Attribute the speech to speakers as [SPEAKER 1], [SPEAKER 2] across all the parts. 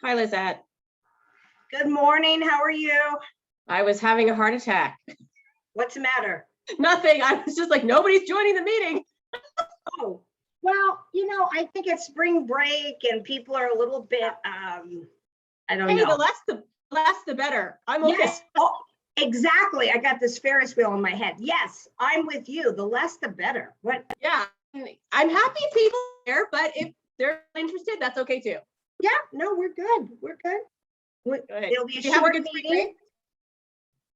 [SPEAKER 1] Hi, Lizette.
[SPEAKER 2] Good morning. How are you?
[SPEAKER 1] I was having a heart attack.
[SPEAKER 2] What's the matter?
[SPEAKER 1] Nothing. I was just like, nobody's joining the meeting.
[SPEAKER 2] Oh, well, I think it's spring break and people are a little bit, I don't
[SPEAKER 1] Hey,
[SPEAKER 2] know.
[SPEAKER 1] the less the better. I'm okay.
[SPEAKER 2] Yes. Oh, exactly. I got this Ferris wheel in my head. Yes, I'm with you. The less, the better. What?
[SPEAKER 1] Yeah, I'm happy people are there, but if they're interested, that's okay too.
[SPEAKER 2] Yeah, no, we're good. We're good. It'll be a short meeting.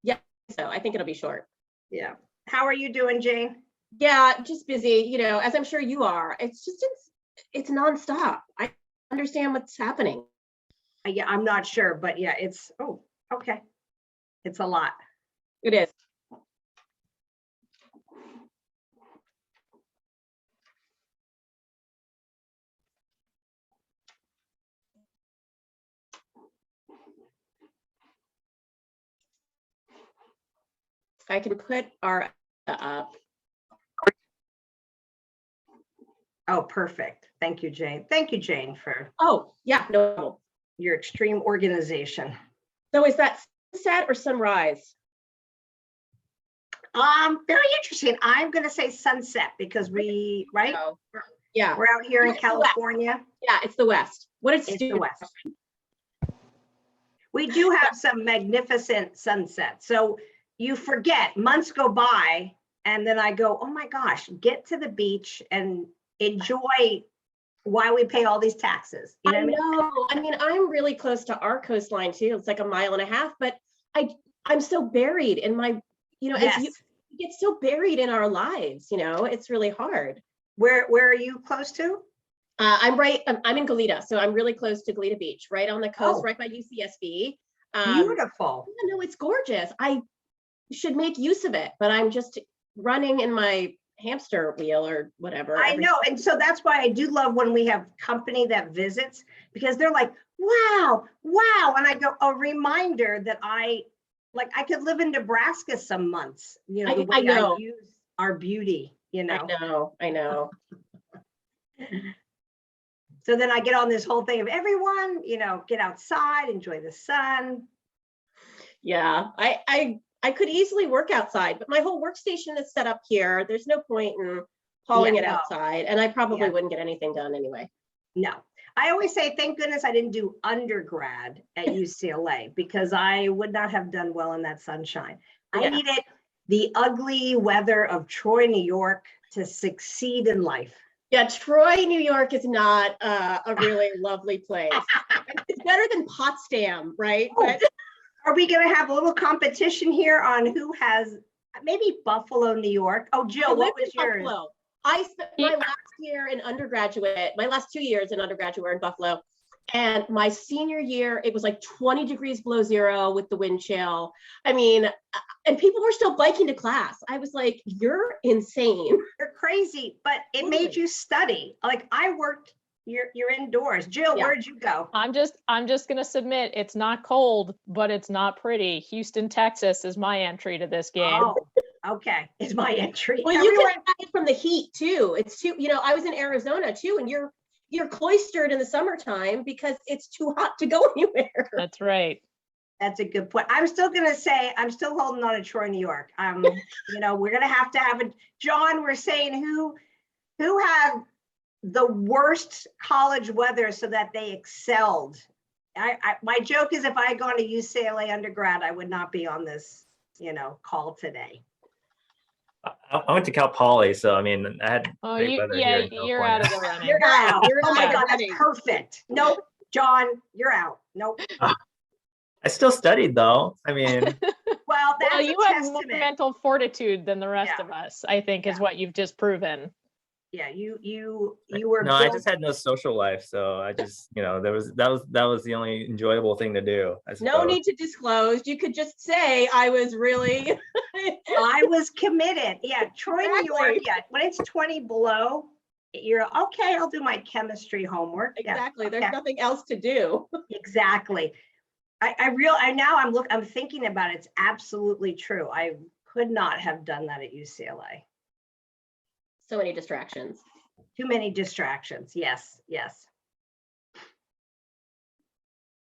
[SPEAKER 1] Yeah, so I think it'll be short.
[SPEAKER 2] Yeah. How are you doing, Jane?
[SPEAKER 1] Yeah, just busy, as I'm sure you are. It's nonstop. I understand what's happening.
[SPEAKER 2] Yeah, I'm not sure, but yeah, okay. It's a lot.
[SPEAKER 1] It is. I can put our up.
[SPEAKER 2] Oh, perfect. Thank you, Jane. Thank you, Jane, for
[SPEAKER 1] yeah, no.
[SPEAKER 2] your extreme organization.
[SPEAKER 1] So is that sunset or sunrise?
[SPEAKER 2] Very interesting. I'm going to say sunset because right?
[SPEAKER 1] Yeah.
[SPEAKER 2] We're out here in California.
[SPEAKER 1] Yeah, it's the West.
[SPEAKER 2] It's the West. We do have some magnificent sunsets. So you forget, months go by, and then I go, oh my gosh, get to the beach and enjoy why we pay all these taxes. You know what
[SPEAKER 1] I mean? I'm really close to our coastline too. It's like 1.5 miles, but I'm so buried in my,
[SPEAKER 2] Yes.
[SPEAKER 1] as you get so buried in our lives, it's really hard.
[SPEAKER 2] Where are you close to?
[SPEAKER 1] I'm in Goleta, so I'm really close to Goleta Beach, right on the coast, right by UCSB.
[SPEAKER 2] Beautiful.
[SPEAKER 1] No, it's gorgeous. I should make use of it, but I'm just running in my hamster wheel or whatever.
[SPEAKER 2] I know. And so that's why I do love when we have company that visits, because they're like, wow. And I go, a reminder that I could live in Nebraska some months, the way I use our beauty,
[SPEAKER 1] I know.
[SPEAKER 2] So then I get on this whole thing of everyone, get outside, enjoy the sun.
[SPEAKER 1] Yeah, I could easily work outside, but my whole workstation is set up here. There's no point in hauling it outside, and I probably wouldn't get anything done anyway. No.
[SPEAKER 2] I always say, thank goodness I didn't do undergrad at UCLA because I would not have done well in that sunshine. Yeah. I needed the ugly weather of Troy, New York to succeed in life.
[SPEAKER 1] Yeah, Troy, New York is not a really lovely place. It's better than Potsdam, right?
[SPEAKER 2] Oh. But are we going to have a little competition here on who has maybe Buffalo, New York? Oh, Jill, what was yours?
[SPEAKER 1] Buffalo. I spent my last year in undergraduate, my last 2 years in undergraduate were in Buffalo. And my senior year, it was like 20 degrees below zero with the wind chill. I mean, and people were still biking to class. I was like, you're insane.
[SPEAKER 2] You're crazy, but it made you study. Like I worked, you're indoors. Jill, where'd you go?
[SPEAKER 3] I'm just gonna submit it's not cold, but it's not pretty. Houston, Texas is my entry to this game.
[SPEAKER 2] Oh, okay. It's my entry.
[SPEAKER 1] Well, you can hide from the heat too. It's too, I was in Arizona too, and you're cloistered in the summertime because it's too hot to go anywhere. That's
[SPEAKER 3] right.
[SPEAKER 2] That's a good point. I'm still going to say, I'm still holding on to Troy, New York. We're going to have a, John, we're saying who had the worst college weather so that they excelled. My joke is if I had gone to UCLA undergrad, I would not be on this, call today.
[SPEAKER 4] I went to Cal Poly, so I mean, I had great weather here in California.
[SPEAKER 3] You're out of the running.
[SPEAKER 2] You're out. Oh my God, that's perfect. Nope, John, you're out. Nope.
[SPEAKER 4] I still studied though. I mean,
[SPEAKER 2] well, that's
[SPEAKER 3] you have more mental fortitude than the rest of us. I think is what you've just proven.
[SPEAKER 2] Yeah, you were.
[SPEAKER 4] No, I just had no social life, so I just, that was the only enjoyable thing to do.
[SPEAKER 1] No need to disclose. You could just say I was really.
[SPEAKER 2] I was committed. Yeah, Troy, New York. Yeah, when it's 20 below, you're okay. I'll do my chemistry homework.
[SPEAKER 1] Exactly. Yeah. There's nothing else to do.
[SPEAKER 2] Exactly. I'm thinking about it. It's absolutely true. I could not have done that at UCLA.
[SPEAKER 1] So many distractions.
[SPEAKER 2] Too many distractions. Yes.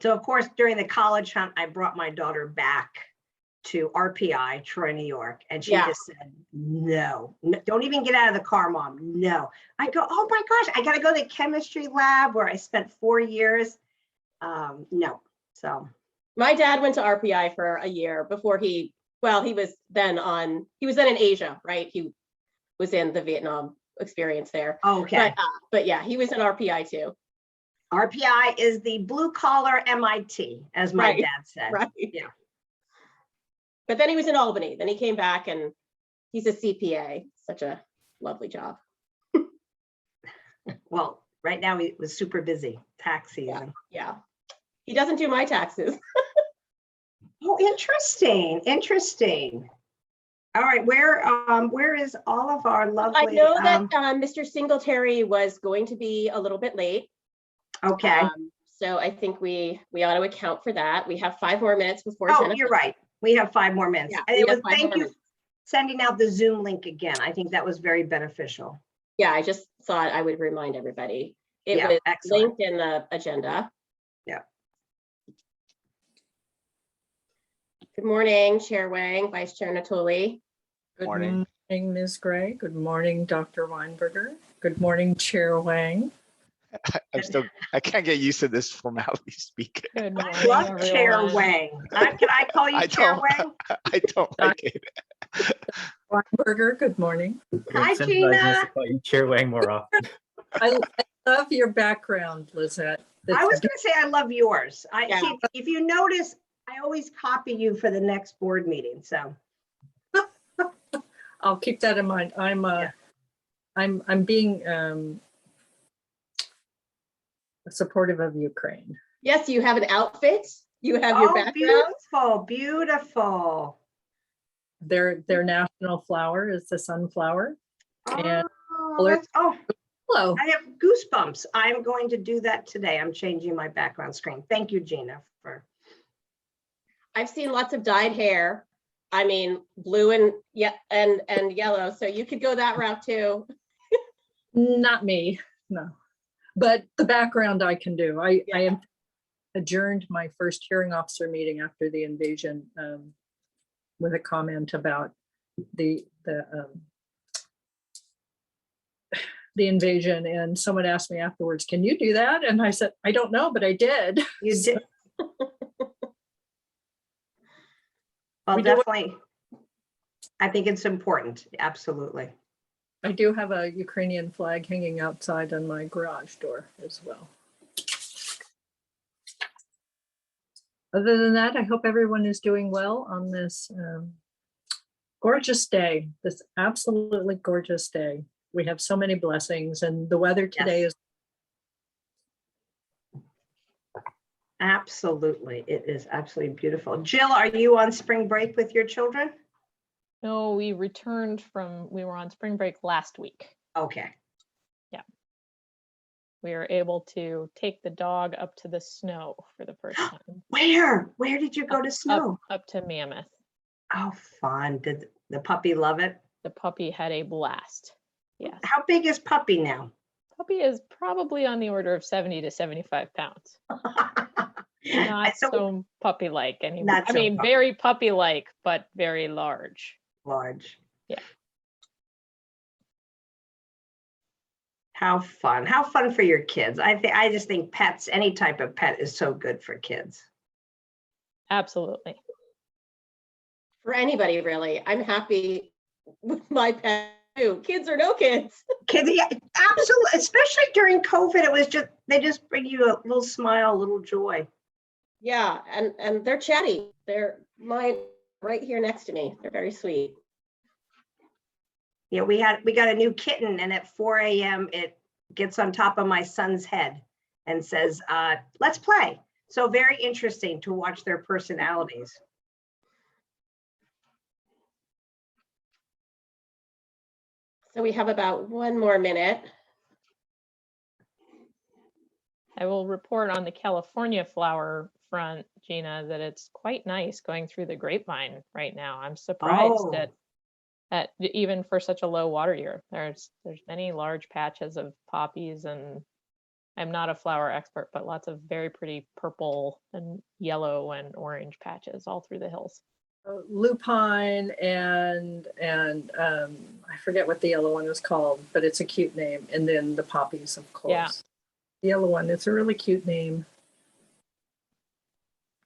[SPEAKER 2] So of course, during the college hunt, I brought my daughter back to RPI, Troy, New York. And she
[SPEAKER 1] Yeah.
[SPEAKER 2] just said, no, don't even get out of the car, Mom. No. I go, oh my gosh, I got to go to the chemistry lab where I spent 4 years. No. So
[SPEAKER 1] My dad went to RPI for a year before he was then in Asia, right? He was in the Vietnam experience there.
[SPEAKER 2] okay.
[SPEAKER 1] But yeah, he was in RPI too.
[SPEAKER 2] RPI is the blue collar MIT, as my
[SPEAKER 1] Right,
[SPEAKER 2] dad said.
[SPEAKER 1] Right.
[SPEAKER 2] Yeah.
[SPEAKER 1] But then he was in Albany. Then he came back and he's a CPA. Such a lovely job.
[SPEAKER 2] Well, right now he was super busy, tax season.
[SPEAKER 1] Yeah. He doesn't do my taxes.
[SPEAKER 2] Oh, interesting, interesting. All right, where is all of our lovely?
[SPEAKER 1] I know that Mr. Singletary was going to be a little bit late.
[SPEAKER 2] Okay.
[SPEAKER 1] So I think we ought to account for that. We have 5 more minutes before.
[SPEAKER 2] Oh,
[SPEAKER 1] 10
[SPEAKER 2] you're
[SPEAKER 1] o'clock.
[SPEAKER 2] right. We have 5 more minutes.
[SPEAKER 1] Yeah,
[SPEAKER 2] And
[SPEAKER 1] we
[SPEAKER 2] it
[SPEAKER 1] have
[SPEAKER 2] was,
[SPEAKER 1] 5 more
[SPEAKER 2] thank you
[SPEAKER 1] minutes.
[SPEAKER 2] sending out the Zoom link again. I think that was very beneficial.
[SPEAKER 1] Yeah, I just thought I would remind everybody. It
[SPEAKER 2] Yeah,
[SPEAKER 1] was
[SPEAKER 2] excellent.
[SPEAKER 1] linked in the agenda.
[SPEAKER 2] Yeah.
[SPEAKER 1] Good morning, Chair Wang, Vice Chair Natoli.
[SPEAKER 5] Good
[SPEAKER 4] Morning.
[SPEAKER 5] morning, Ms. Gray. Good morning, Dr. Weinberger. Good morning, Chair Wang.
[SPEAKER 6] I can't get used to this formality speaking.
[SPEAKER 3] Good morning,
[SPEAKER 2] I love Chair
[SPEAKER 3] everyone.
[SPEAKER 2] Wang. Can I call you
[SPEAKER 6] I
[SPEAKER 2] Chair
[SPEAKER 6] don't-
[SPEAKER 2] Wang?
[SPEAKER 6] I don't like it.
[SPEAKER 5] Weinberger, good morning.
[SPEAKER 2] Hi,
[SPEAKER 4] Incentivize us
[SPEAKER 2] Gina.
[SPEAKER 4] to call you Chair Wang more often.
[SPEAKER 5] I love your background, Lizette.
[SPEAKER 2] I was going to say I love yours.
[SPEAKER 1] Yeah.
[SPEAKER 2] See, if you notice, I always copy you for the next board meeting. So
[SPEAKER 5] I'll keep that in mind.
[SPEAKER 2] Yeah.
[SPEAKER 5] I'm being supportive of Ukraine.
[SPEAKER 1] Yes, you have an outfit. You have your background.
[SPEAKER 2] beautiful, beautiful.
[SPEAKER 5] Their national flower is the sunflower. And
[SPEAKER 2] Oh,
[SPEAKER 5] hello.
[SPEAKER 2] I have goosebumps. I'm going to do that today. I'm changing my background screen. Thank you, Gina, for.
[SPEAKER 1] I've seen lots of dyed hair. I mean, blue and yellow. So you could go that route too.
[SPEAKER 5] Not me, no. But the background I can do. I adjourned my first hearing officer meeting after the invasion with a comment about the invasion, and someone asked me afterwards, "Can you do that?" And I said, "I don't know, but I did."
[SPEAKER 2] You did. Well,
[SPEAKER 5] We do-
[SPEAKER 2] definitely. I think it's important. Absolutely.
[SPEAKER 5] I do have a Ukrainian flag hanging outside on my garage door as well. Other than that, I hope everyone is doing well on this gorgeous day, this absolutely gorgeous day. We have so many blessings, and the weather today
[SPEAKER 2] Yes.
[SPEAKER 5] is
[SPEAKER 2] Absolutely. It is absolutely beautiful. Jill, are you on spring break with your children?
[SPEAKER 3] No, we were on spring break last week.
[SPEAKER 2] Okay.
[SPEAKER 3] We were able to take the dog up to the snow for the first time.
[SPEAKER 2] Where did you go to snow?
[SPEAKER 3] Up to Mammoth.
[SPEAKER 2] Oh, fun. Did the puppy love it?
[SPEAKER 3] The puppy had a blast. Yes.
[SPEAKER 2] How big is puppy now?
[SPEAKER 3] Puppy is probably on the order of 70 to 75 pounds. Not
[SPEAKER 2] So
[SPEAKER 3] so puppy-like anymore.
[SPEAKER 2] Not
[SPEAKER 3] I
[SPEAKER 2] so
[SPEAKER 3] mean, very puppy-like, but very large.
[SPEAKER 2] large.
[SPEAKER 3] Yeah.
[SPEAKER 2] How fun. How fun for your kids. I just think pets, any type of pet is so good for kids.
[SPEAKER 3] Absolutely.
[SPEAKER 1] For anybody, really. I'm happy with my pet too. Kids or no kids.
[SPEAKER 2] Kids, yeah, absolutely. Especially during COVID, they just bring you a little smile, a little joy.
[SPEAKER 1] Yeah, and they're chatty. They're right here next to me. They're very sweet.
[SPEAKER 2] Yeah, we got a new kitten, and at 4 a.m. it gets on top of my son's head and says, let's play. So very interesting to watch their personalities.
[SPEAKER 1] So we have about 1 more minute.
[SPEAKER 3] I will report on the California flower front, Gina, that it's quite nice going through the grapevine right now. I'm surprised
[SPEAKER 2] Oh.
[SPEAKER 3] that even for such a low water year, there's many large patches of poppies and I'm not a flower expert, but lots of very pretty purple and yellow and orange patches all through the hills.
[SPEAKER 5] Lupine and I forget what the yellow one is called, but it's a cute name. And then the poppies, of course.
[SPEAKER 3] Yeah.
[SPEAKER 5] The yellow one, it's a really cute name.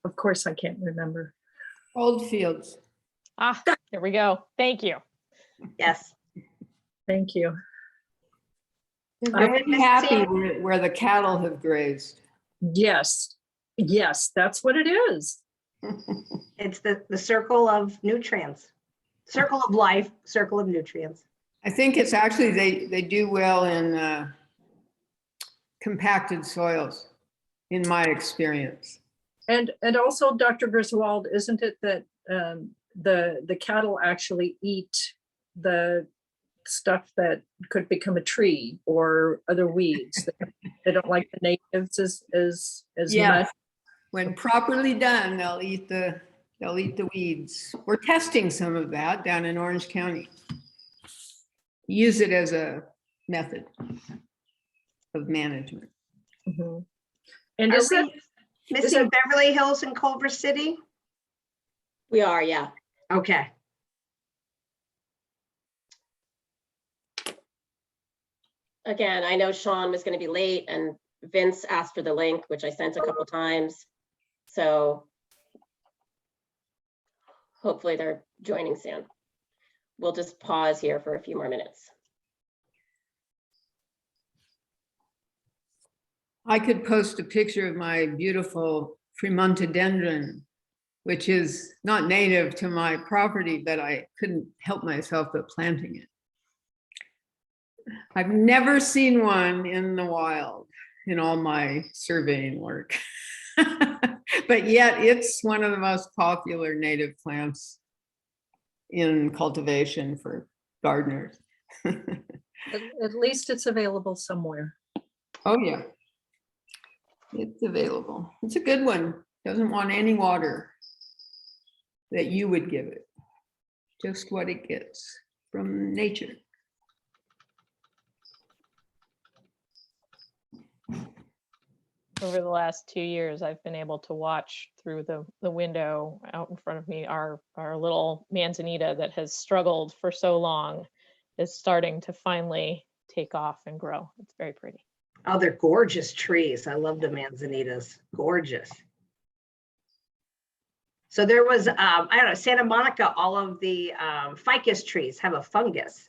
[SPEAKER 5] Of course, I can't remember.
[SPEAKER 7] Old Fields.
[SPEAKER 3] Ah, there we go. Thank you.
[SPEAKER 2] Yes.
[SPEAKER 5] Thank you.
[SPEAKER 7] I'm
[SPEAKER 2] been
[SPEAKER 7] happy
[SPEAKER 2] missing-
[SPEAKER 7] where the cattle have grazed.
[SPEAKER 5] Yes, yes, that's what it is.
[SPEAKER 2] It's the circle of nutrients, circle of life, circle of nutrients.
[SPEAKER 7] I think it's actually, they do well in compacted soils, in my experience.
[SPEAKER 5] And also, Dr. Griswold, isn't it that the cattle actually eat the stuff that could become a tree or other weeds? They don't like the natives as
[SPEAKER 7] Yeah.
[SPEAKER 5] much.
[SPEAKER 7] When properly done, they'll eat the weeds. We're testing some of that down in Orange County. Use it as a method of management.
[SPEAKER 5] Mhm. And
[SPEAKER 2] Are
[SPEAKER 5] is that,
[SPEAKER 2] we missing Beverly Hills and Culver City?
[SPEAKER 1] We are, yeah.
[SPEAKER 2] Okay.
[SPEAKER 1] Again, I know Sean was going to be late and Vince asked for the link, which I sent a couple times. So hopefully they're joining soon. We'll just pause here for a few more minutes.
[SPEAKER 7] I could post a picture of my beautiful Fremontodendron, which is not native to my property, but I couldn't help myself but planting it. I've never seen one in the wild in all my surveying work. But yet it's one of the most popular native plants in cultivation for gardeners.
[SPEAKER 5] at least it's available somewhere.
[SPEAKER 7] Oh yeah, it's available. It's a good one. Doesn't want any water that you would give it. Just what it gets from nature.
[SPEAKER 3] Over the last 2 years, I've been able to watch through the window out in front of me, our little manzanita that has struggled for so long is starting to finally take off and grow. It's very pretty.
[SPEAKER 2] Oh, they're gorgeous trees. I love the manzanitas. Gorgeous. So there was, I don't know, Santa Monica, all of the ficus trees have a fungus.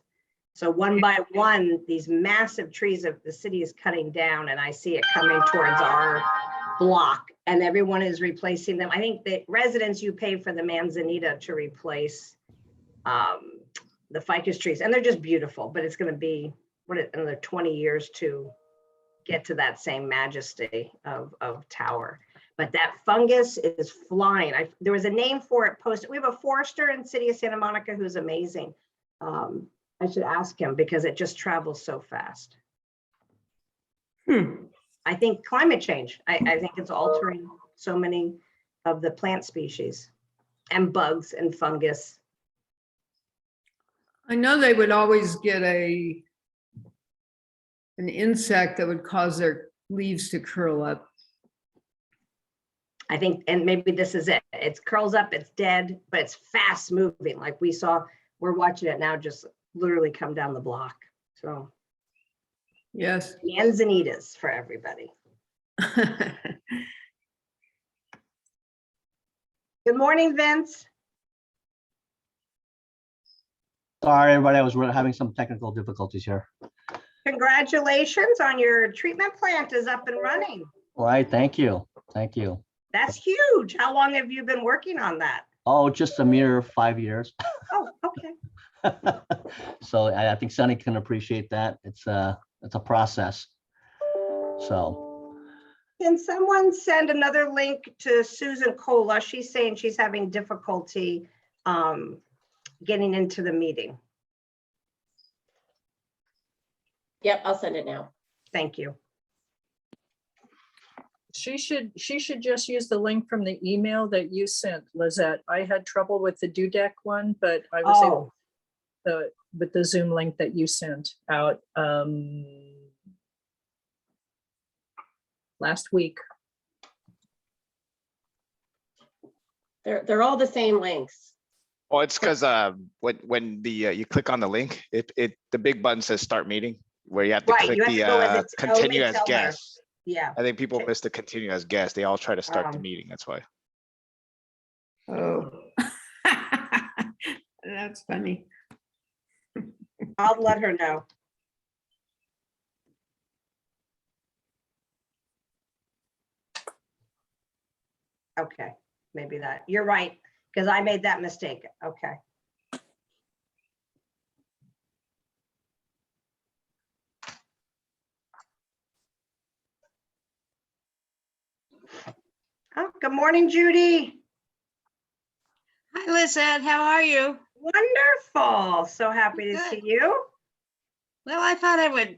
[SPEAKER 2] So one by one, these massive trees of the city is cutting down, and I see it coming towards our block, and everyone is replacing them. I think the residents, you pay for the manzanita to replace the ficus trees, and they're just beautiful, but it's going to be another 20 years to get to that same majesty of tower. But that fungus is flying. There was a name for it posted. We have a forester in the city of Santa Monica who's amazing. I should ask him because it just travels so fast. I think climate change. I think it's altering so many of the plant species and bugs and fungus.
[SPEAKER 7] I know they would always get an insect that would cause their leaves to curl up.
[SPEAKER 2] I think, and maybe this is it. It curls up, it's dead, but it's fast moving. Like we saw, we're watching it now just literally come down the block. So
[SPEAKER 7] Yes.
[SPEAKER 2] manzanitas for everybody. Good morning, Vince.
[SPEAKER 8] Sorry, everybody, I was having some technical difficulties here.
[SPEAKER 2] Congratulations on your treatment plant is up and running.
[SPEAKER 8] All right, thank you. Thank you.
[SPEAKER 2] That's huge. How long have you been working on that?
[SPEAKER 8] Oh, just a mere 5 years.
[SPEAKER 2] Oh, okay.
[SPEAKER 8] So I think Sunny can appreciate that. It's a process. So.
[SPEAKER 2] Can someone send another link to Susan Cola? She's saying she's having difficulty getting into the meeting.
[SPEAKER 1] Yep, I'll send it now.
[SPEAKER 2] Thank you.
[SPEAKER 5] She should just use the link from the email that you sent, Lizette. I had trouble with the DUDEC one, but I was able with the Zoom link that you sent out. last week.
[SPEAKER 1] They're all the same links.
[SPEAKER 6] Oh, it's because when the you click on the link, the big button says start meeting, where you have to
[SPEAKER 2] Right,
[SPEAKER 6] click
[SPEAKER 2] you have to go as
[SPEAKER 6] the
[SPEAKER 2] it's- oh,
[SPEAKER 6] continue
[SPEAKER 2] me
[SPEAKER 6] as
[SPEAKER 2] tell her.
[SPEAKER 6] guest.
[SPEAKER 2] Yeah.
[SPEAKER 6] I think people miss the continue as guest. They all try to start the
[SPEAKER 2] Um,
[SPEAKER 6] meeting. That's why.
[SPEAKER 7] Oh. That's funny.
[SPEAKER 2] I'll let her know. Okay, maybe that, you're right, because I made that mistake. Okay. Oh, good morning, Judy.
[SPEAKER 9] Hi, Lizette. How are you?
[SPEAKER 2] Wonderful. So happy to see you.
[SPEAKER 9] Well, I thought I would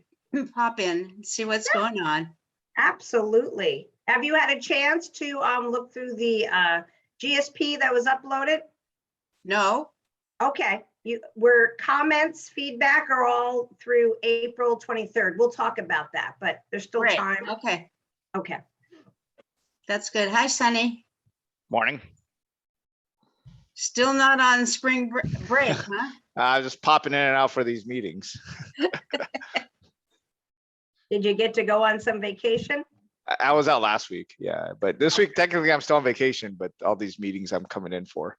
[SPEAKER 9] pop in and see what's going on.
[SPEAKER 2] Absolutely. Have you had a chance to look through the GSP that was uploaded?
[SPEAKER 9] No,
[SPEAKER 2] Okay, were comments, feedback are all through April 23rd. We'll talk about that, but there's still
[SPEAKER 9] great.
[SPEAKER 2] time.
[SPEAKER 9] Okay,
[SPEAKER 2] Okay.
[SPEAKER 9] that's good. Hi, Sunny.
[SPEAKER 6] Morning.
[SPEAKER 9] Still not on spring break, huh?
[SPEAKER 6] Just popping in and out for these meetings.
[SPEAKER 2] Did you get to go on some vacation?
[SPEAKER 6] I was out last week, yeah, but this week technically I'm still on vacation, but all these meetings I'm coming in for.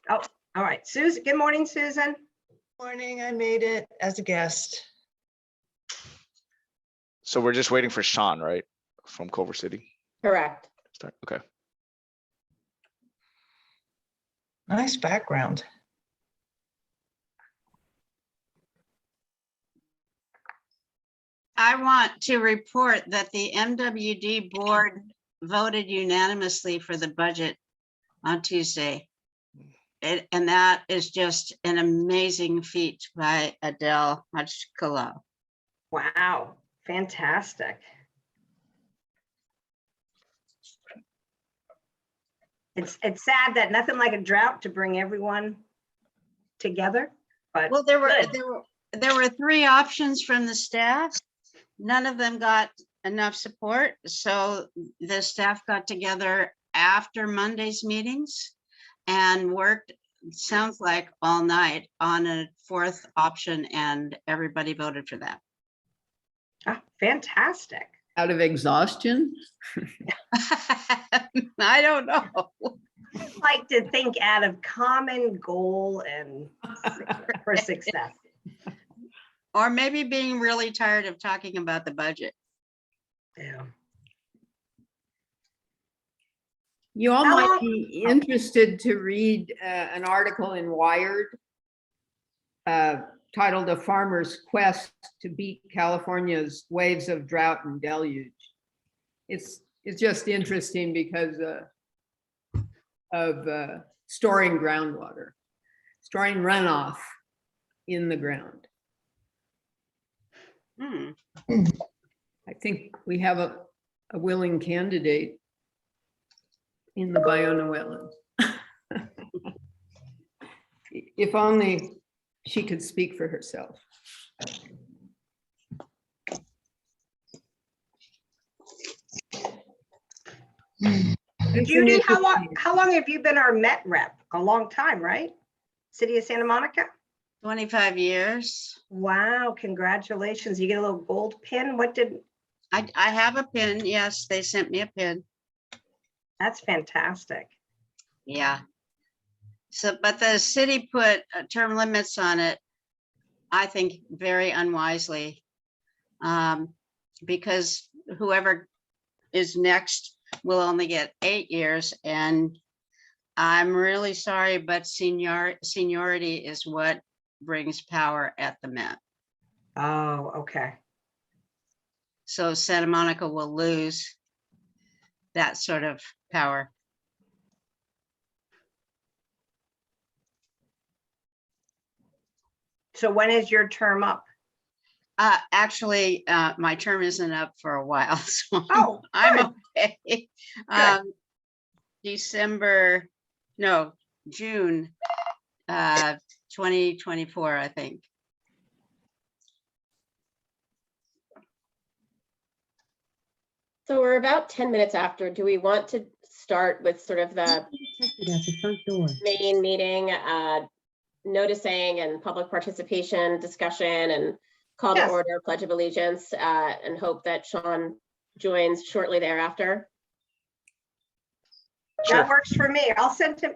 [SPEAKER 2] Oh, all right. Susan, good morning, Susan.
[SPEAKER 10] Morning, I made it as a guest.
[SPEAKER 6] So we're just waiting for Sean, right? From Culver City.
[SPEAKER 1] Correct.
[SPEAKER 6] Start. Okay.
[SPEAKER 10] Nice background.
[SPEAKER 9] I want to report that the MWD board voted unanimously for the budget on Tuesday. And that is just an amazing feat by Adele Hachkalo.
[SPEAKER 2] Wow, fantastic. It's sad that nothing like a drought to bring everyone together, but
[SPEAKER 9] Well, there
[SPEAKER 2] good.
[SPEAKER 9] were three options from the staff. None of them got enough support, so the staff got together after Monday's meetings and worked, sounds like all night, on a fourth option, and everybody voted for that.
[SPEAKER 2] Ah, fantastic.
[SPEAKER 7] Out of exhaustion?
[SPEAKER 9] I don't know.
[SPEAKER 2] I like to think out of common goal and for success.
[SPEAKER 9] Or maybe being really tired of talking about the budget.
[SPEAKER 2] Yeah.
[SPEAKER 7] You all
[SPEAKER 2] How
[SPEAKER 7] might
[SPEAKER 2] long-
[SPEAKER 7] be interested to read an article in Wired titled "A Farmer's Quest to Beat California's Waves of Drought and Deluge." It's just interesting because of storing groundwater, storing runoff in the ground.
[SPEAKER 9] Hmm.
[SPEAKER 7] I think we have a willing candidate in the Biona Wetlands. If only she could speak for herself.
[SPEAKER 2] Judy, how long have you been our Met rep? A long time, right? City of Santa Monica?
[SPEAKER 9] 25 years.
[SPEAKER 2] Wow, congratulations. You get a little gold pin. What did,
[SPEAKER 9] I have a pin. Yes, they sent me a pin.
[SPEAKER 2] that's fantastic.
[SPEAKER 9] Yeah. So, but the city put term limits on it, I think very unwisely. Because whoever is next will only get 8 years, and I'm really sorry, but seniority is what brings power at the Met.
[SPEAKER 2] Oh, okay.
[SPEAKER 9] So Santa Monica will lose that sort of power.
[SPEAKER 2] So when is your term up?
[SPEAKER 9] Actually, my term isn't up for a while, so
[SPEAKER 2] Oh,
[SPEAKER 9] I'm okay. June 2024, I think.
[SPEAKER 1] So we're about 10 minutes after. Do we want to start with sort of the main meeting, noticing and public participation discussion and call to
[SPEAKER 2] Yes.
[SPEAKER 1] order, Pledge of Allegiance, and hope that Sean joins shortly thereafter?
[SPEAKER 2] That works for me. I'll send him,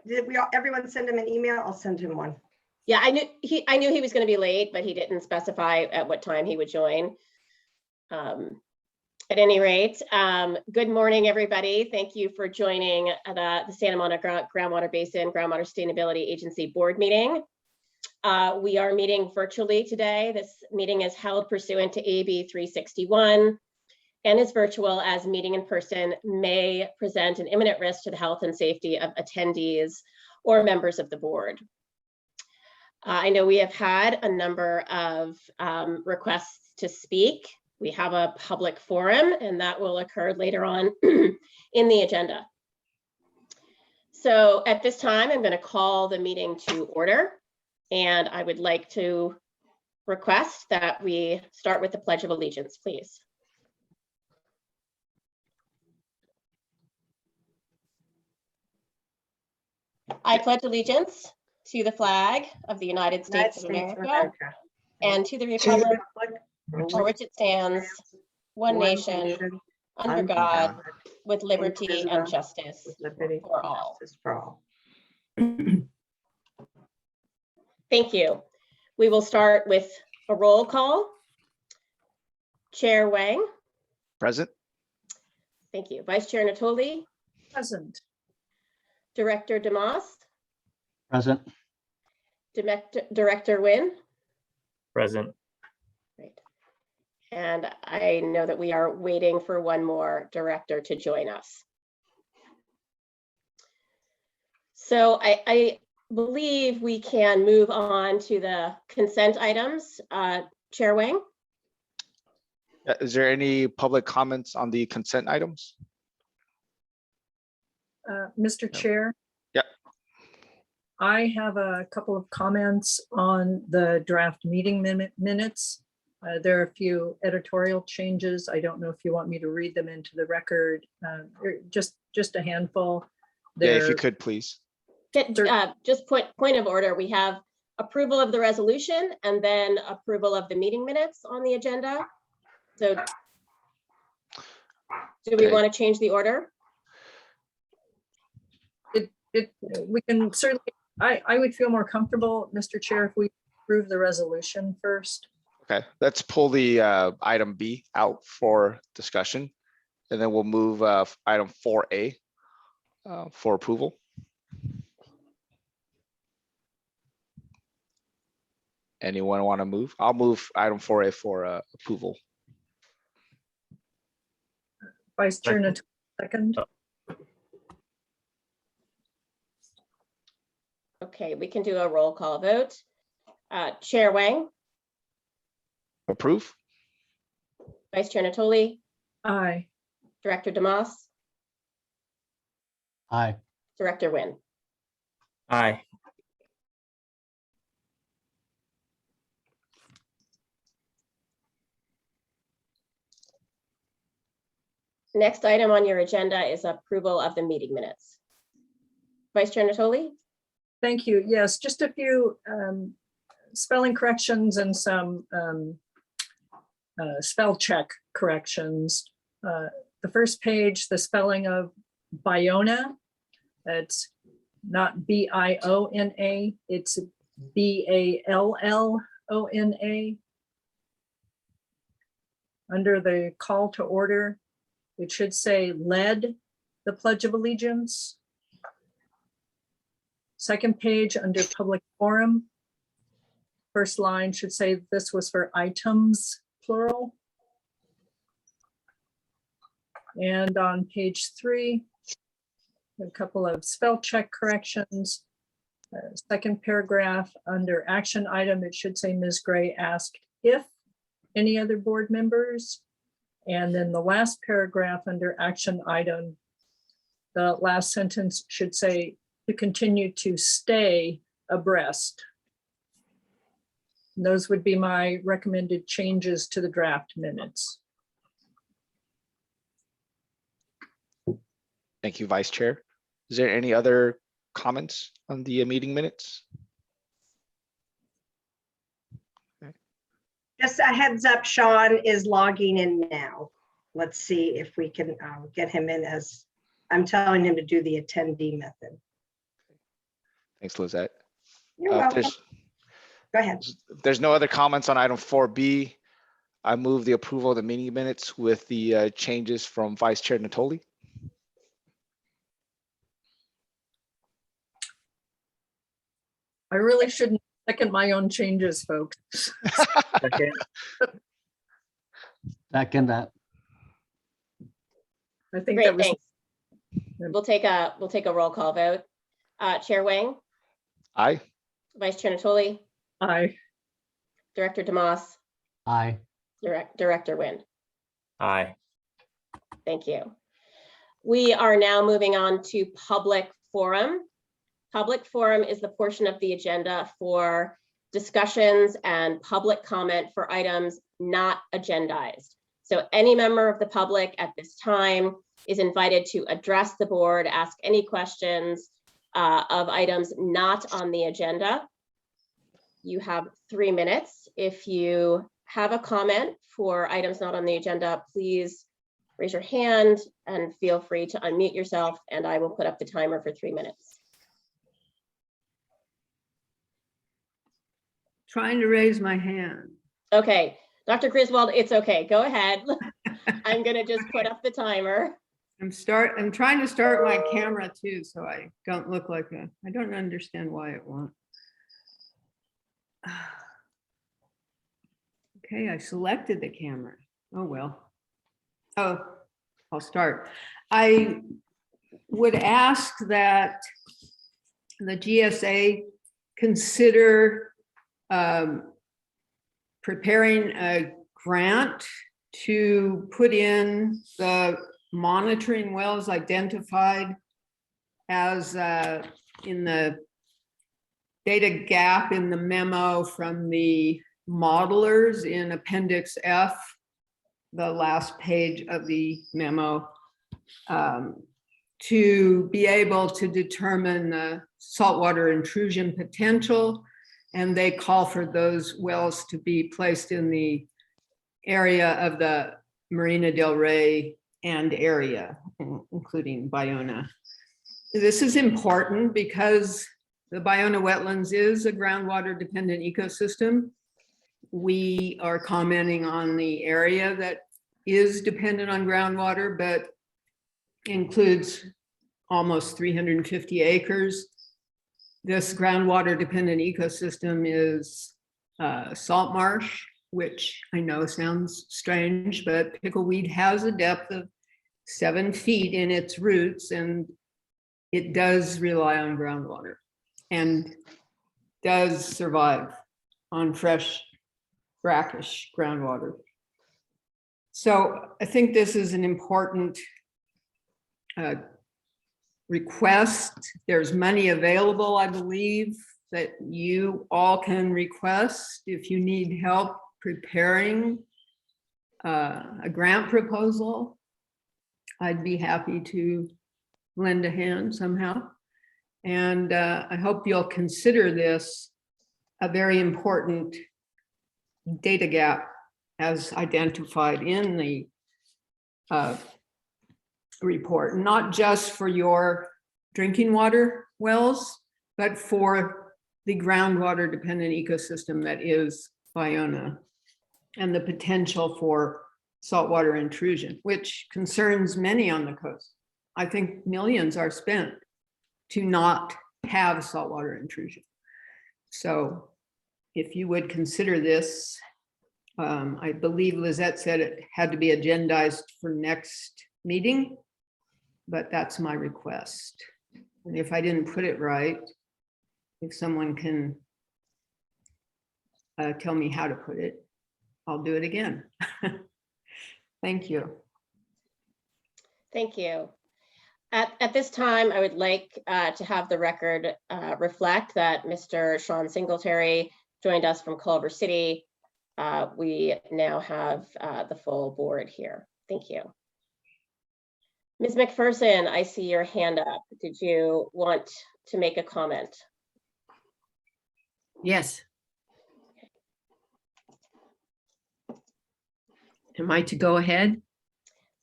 [SPEAKER 2] everyone send him an email? I'll send him one.
[SPEAKER 1] Yeah, I knew he was going to be late, but he didn't specify at what time he would join. At any rate, good morning, everybody. Thank you for joining the Santa Monica Groundwater Basin Groundwater Sustainability Agency Board meeting. We are meeting virtually today. This meeting is held pursuant to AB 361 and is virtual, as meeting in person may present an imminent risk to the health and safety of attendees or members of the board. I know we have had a number of requests to speak. We have a public forum, and that will occur later on in the agenda. So at this time, I'm going to call the meeting to order, and I would like to request that we start with the Pledge of Allegiance, please. I pledge allegiance to the flag of the United States of America and to the republic for which it stands, one nation, under God, with liberty and justice for all. Thank you. We will start with a roll call. Chair Wang.
[SPEAKER 6] Present.
[SPEAKER 1] Thank you. Vice Chair Natoli.
[SPEAKER 5] Present.
[SPEAKER 1] Director DeMoss.
[SPEAKER 8] Present.
[SPEAKER 1] Director Nguyen.
[SPEAKER 4] Present.
[SPEAKER 1] Great. And I know that we are waiting for one more director to join us. So I believe we can move on to the consent items. Chair Wang?
[SPEAKER 6] Is there any public comments on the consent items?
[SPEAKER 5] Mr. Chair?
[SPEAKER 6] Yep.
[SPEAKER 5] I have a couple of comments on the draft meeting minutes. There are a few editorial changes. I don't know if you want me to read them into the record. Just a handful.
[SPEAKER 6] Yeah, if you could, please.
[SPEAKER 1] Just point of order. We have approval of the resolution and then approval of the meeting minutes on the agenda. So do we want to change the order?
[SPEAKER 5] We can certainly, I would feel more comfortable, Mr. Chair, if we approve the resolution first.
[SPEAKER 6] Okay, let's pull the item B out for discussion, and then we'll move item 4A for approval. Anyone want to move? I'll move item 4A for approval.
[SPEAKER 5] Vice Chair Natoli, second.
[SPEAKER 1] Okay, we can do a roll call vote. Chair Wang,
[SPEAKER 6] Approve?
[SPEAKER 1] Vice Chair Natoli,
[SPEAKER 5] Aye.
[SPEAKER 1] Director DeMoss,
[SPEAKER 8] Aye.
[SPEAKER 1] Director Nguyen.
[SPEAKER 4] Aye.
[SPEAKER 1] Next item on your agenda is approval of the meeting minutes. Vice Chair Natoli?
[SPEAKER 5] Thank you. Yes, just a few spelling corrections and some spell check corrections. The first page, the spelling of Biona, it's not B-I-O-N-A, it's B-A-L-L-O-N-A. Under the call to order, it should say led the Pledge of Allegiance. Second page under public forum. First line should say this was for items, plural. And on page 3, a couple of spell check corrections. Second paragraph under action item, it should say Ms. Gray asked if any other board members. And then the last paragraph under action item, the last sentence should say to continue to stay abreast. And those would be my recommended changes to the draft minutes.
[SPEAKER 6] Thank you, Vice Chair. Is there any other comments on the meeting minutes?
[SPEAKER 2] Just a heads up, Sean is logging in now. Let's see if we can get him in as, I'm telling him to do the attendee method.
[SPEAKER 6] Thanks, Lizette.
[SPEAKER 2] You're
[SPEAKER 6] If
[SPEAKER 2] welcome.
[SPEAKER 6] there's-
[SPEAKER 2] Go ahead.
[SPEAKER 6] if there's no other comments on item 4B, I move the approval of the meeting minutes with the changes from Vice Chair Natoli.
[SPEAKER 5] I really shouldn't second my own changes, folks.
[SPEAKER 10] Okay.
[SPEAKER 8] Second that.
[SPEAKER 5] I think
[SPEAKER 1] Great,
[SPEAKER 5] that was,
[SPEAKER 1] thanks. We'll take a roll call vote. Chair Wang,
[SPEAKER 6] Aye.
[SPEAKER 1] Vice Chair Natoli,
[SPEAKER 5] I,
[SPEAKER 1] Director DeMoss,
[SPEAKER 8] Aye.
[SPEAKER 1] Director Nguyen.
[SPEAKER 4] Aye.
[SPEAKER 1] Thank you. We are now moving on to public forum. Public forum is the portion of the agenda for discussions and public comment for items not agendized. So any member of the public at this time is invited to address the board, ask any questions of items not on the agenda. You have 3 minutes. If you have a comment for items not on the agenda, please raise your hand and feel free to unmute yourself, and I will put up the timer for 3 minutes.
[SPEAKER 7] Trying to raise my hand.
[SPEAKER 1] Okay, Dr. Griswold, it's okay. Go ahead. I'm gonna just put up the timer.
[SPEAKER 7] I'm trying to start my camera too, so I don't look like I don't understand why it won't. Okay, I selected the camera. Oh, well. Oh, I'll start. I would ask that the GSA consider preparing a grant to put in the monitoring wells identified as in the data gap in the memo from the modelers in Appendix F, the last page of the memo, to be able to determine the saltwater intrusion potential. And they call for those wells to be placed in the area of the Marina del Rey and area, including Biona. This is important because the Biona Wetlands is a groundwater dependent ecosystem. We are commenting on the area that is dependent on groundwater, but includes almost 350 acres. This groundwater dependent ecosystem is salt marsh, which I know sounds strange, but pickleweed has a depth of 7 feet in its roots, and it does rely on groundwater and does survive on fresh, brackish groundwater. So I think this is an important request. There's money available, I believe, that you all can request if you need help preparing a grant proposal. I'd be happy to lend a hand somehow. And I hope you'll consider this a very important data gap as identified in the report, not just for your drinking water wells, but for the groundwater dependent ecosystem that is Biona and the potential for saltwater intrusion, which concerns many on the coast. I think millions are spent to not have saltwater intrusion. So if you would consider this, I believe Lizette said it had to be agendized for next meeting, but that's my request. And if I didn't put it right, if someone can tell me how to put it, I'll do it again. Thank you.
[SPEAKER 1] Thank you. At this time, I would like to have the record reflect that Mr. Sean Singletary joined us from Culver City. We now have the full board here. Thank you. Ms. McPherson, I see your hand up. Did you want to make a comment?
[SPEAKER 11] Yes. Am I to go ahead?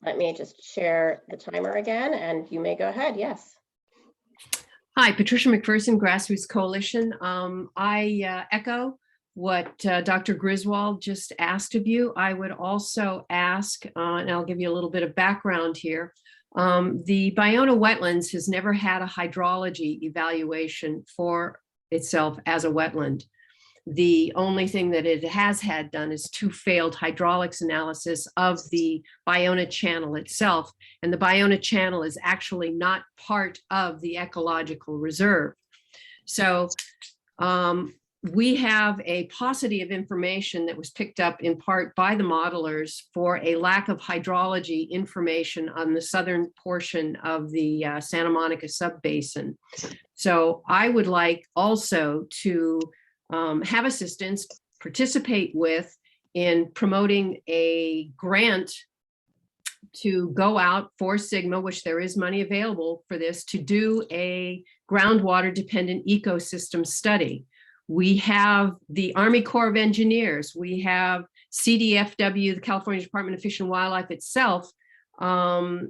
[SPEAKER 1] Let me just share the timer again and you may go ahead. Yes.
[SPEAKER 11] Hi, Patricia McPherson, Grassroots Coalition. I echo what Dr. Griswold just asked of you. I would also ask, and I'll give you a little bit of background here. The Biona Wetlands has never had a hydrology evaluation for itself as a wetland. The only thing that it has had done is 2 failed hydraulics analysis of the Biona Channel itself. And the Biona Channel is actually not part of the ecological reserve. So we have a paucity of information that was picked up in part by the modelers for a lack of hydrology information on the southern portion of the Santa Monica subbasin. So I would like also to have assistance, participate with in promoting a grant to go out for Sigma, which there is money available for this, to do a groundwater dependent ecosystem study. We have the Army Corps of Engineers, we have CDFW, the California Department of Fish and Wildlife itself, and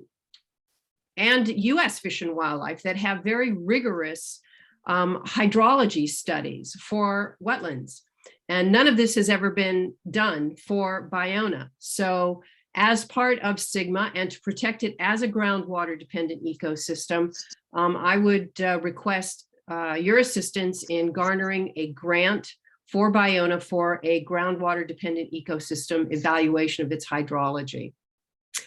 [SPEAKER 11] US Fish and Wildlife that have very rigorous hydrology studies for wetlands. And none of this has ever been done for Biona. So as part of Sigma and to protect it as a groundwater dependent ecosystem, I would request your assistance in garnering a grant for Biona for a groundwater dependent ecosystem evaluation of its hydrology.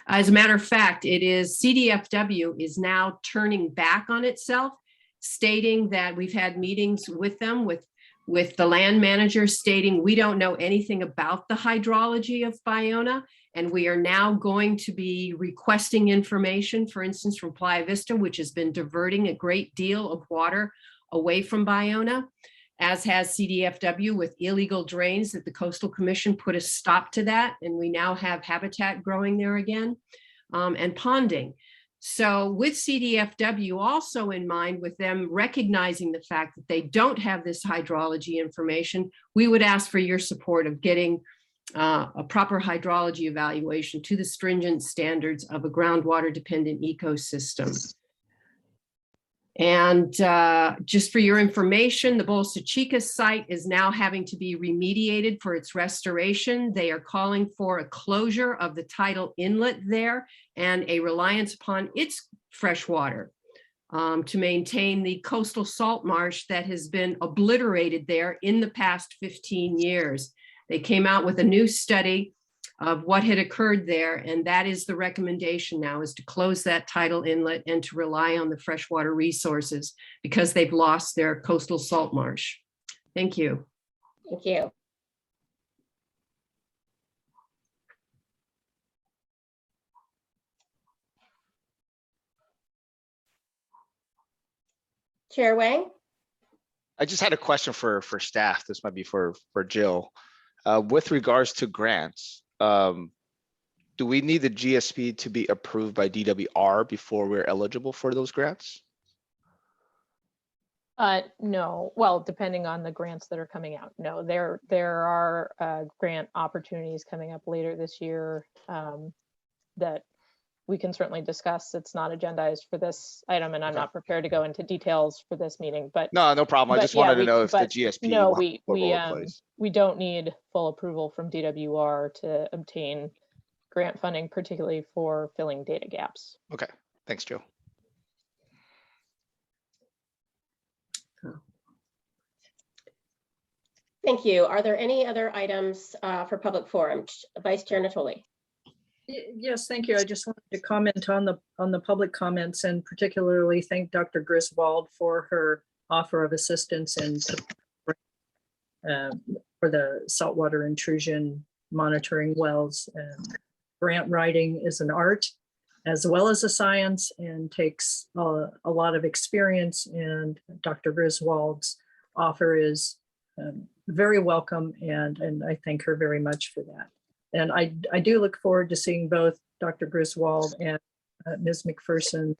[SPEAKER 11] As a matter of fact, it is CDFW is now turning back on itself, stating that we've had meetings with them, with the land manager stating we don't know anything about the hydrology of Biona. And we are now going to be requesting information, for instance, from Playa Vista, which has been diverting a great deal of water away from Biona, as has CDFW with illegal drains that the Coastal Commission put a stop to that. And we now have habitat growing there again, and ponding. So with CDFW also in mind, with them recognizing the fact that they don't have this hydrology information, we would ask for your support of getting a proper hydrology evaluation to the stringent standards of a groundwater dependent ecosystem. And just for your information, the Bolsa Chica site is now having to be remediated for its restoration. They are calling for a closure of the tidal inlet there and a reliance upon its fresh water to maintain the coastal salt marsh that has been obliterated there in the past 15 years. They came out with a new study of what had occurred there, and that is the recommendation now, is to close that tidal inlet and to rely on the freshwater resources because they've lost their coastal salt marsh. Thank you.
[SPEAKER 1] Thank you. Chair Wang?
[SPEAKER 6] I just had a question for staff. This might be for Jill. With regards to grants, do we need the GSP to be approved by DWR before we're eligible for those grants?
[SPEAKER 3] No, well, depending on the grants that are coming out. No, there are grant opportunities coming up later this year that we can certainly discuss. It's not agendized for this item, and I'm not prepared to go into details for this meeting. But
[SPEAKER 6] no problem. I just wanted to know if the GSP.
[SPEAKER 3] No, we don't need full approval from DWR to obtain grant funding, particularly for filling data gaps.
[SPEAKER 6] Okay, thanks, Joe.
[SPEAKER 1] Thank you. Are there any other items for public forum? Vice Chair Natoli.
[SPEAKER 5] Yes, thank you. I just wanted to comment on the public comments and particularly thank Dr. Griswold for her offer of assistance and for the saltwater intrusion monitoring wells. Grant writing is an art as well as a science and takes a lot of experience, and Dr. Griswold's offer is very welcome, and I thank her very much for that. And I do look forward to seeing both Dr. Griswold and Ms. McPherson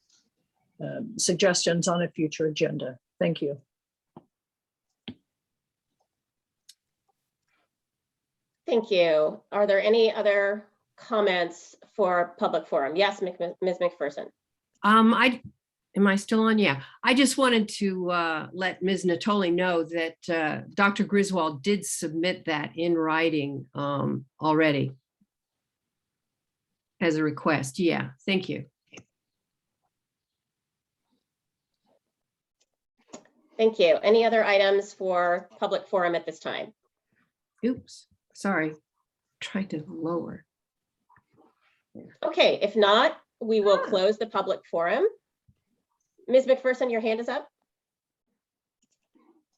[SPEAKER 5] suggestions on a future agenda. Thank you.
[SPEAKER 1] Thank you. Are there any other comments for public forum? Yes, Ms. McPherson.
[SPEAKER 11] Am I still on? Yeah. I just wanted to let Ms. Natoli know that Dr. Griswold did submit that in writing already as a request. Yeah, thank you.
[SPEAKER 1] Thank you. Any other items for public forum at this time?
[SPEAKER 11] Oops, sorry. Trying to lower.
[SPEAKER 1] Okay, if not, we will close the public forum. Ms. McPherson, your hand is up.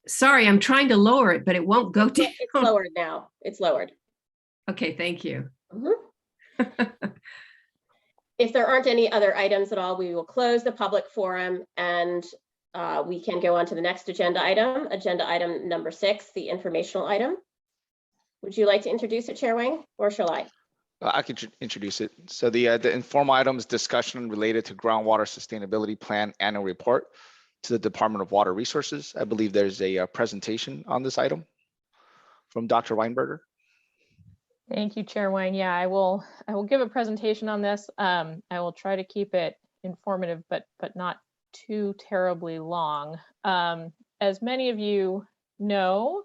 [SPEAKER 11] Sorry, I'm trying to lower it, but it won't go down.
[SPEAKER 1] It's lowered now. It's lowered.
[SPEAKER 11] Okay, thank you.
[SPEAKER 1] If there aren't any other items at all, we will close the public forum and we can go on to the next agenda item number 6, the informational item. Would you like to introduce it, Chair Wang, or shall I?
[SPEAKER 6] I can introduce it. So the informal items discussion related to groundwater sustainability plan annual report to the Department of Water Resources. I believe there's a presentation on this item from Dr. Weinberger.
[SPEAKER 3] Thank you, Chair Wang. Yeah, I will give a presentation on this. I will try to keep it informative, but not too terribly long. As many of you know,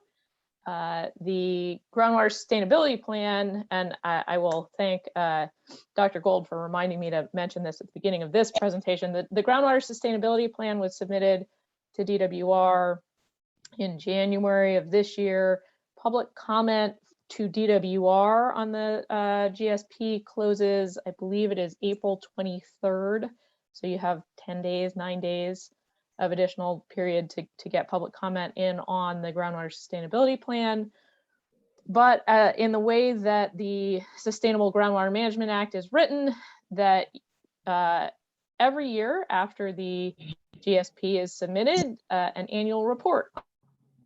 [SPEAKER 3] the groundwater sustainability plan, and I will thank Dr. Gold for reminding me to mention this at the beginning of this presentation. The groundwater sustainability plan was submitted to DWR in January of this year. Public comment to DWR on the GSP closes, I believe it is April 23rd. So you have 10 days, 9 days of additional period to get public comment in on the groundwater sustainability plan. But in the way that the Sustainable Groundwater Management Act is written, that every year after the GSP is submitted, an annual report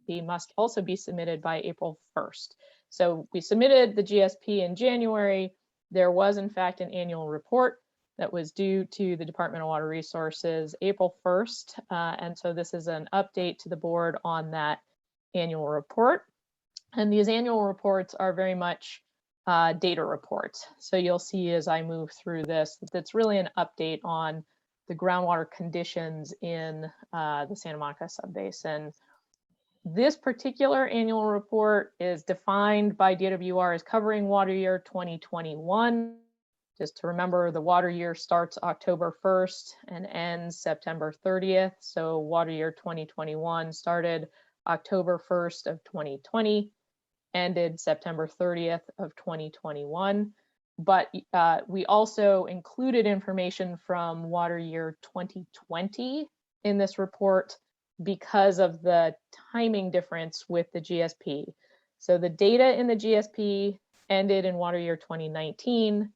[SPEAKER 3] must also be submitted by April 1st. So we submitted the GSP in January. There was in fact an annual report that was due to the Department of Water Resources April 1st. And so this is an update to the board on that annual report. And these annual reports are very much data reports. So you'll see as I move through this, that's really an update on the groundwater conditions in the Santa Monica subbasin. This particular annual report is defined by DWR as covering water year 2021. Just to remember, the water year starts October 1st and ends September 30th. So water year 2021 started October 1st of 2020, ended September 30th of 2021. But we also included information from water year 2020 in this report because of the timing difference with the GSP. So the data in the GSP ended in water year 2019.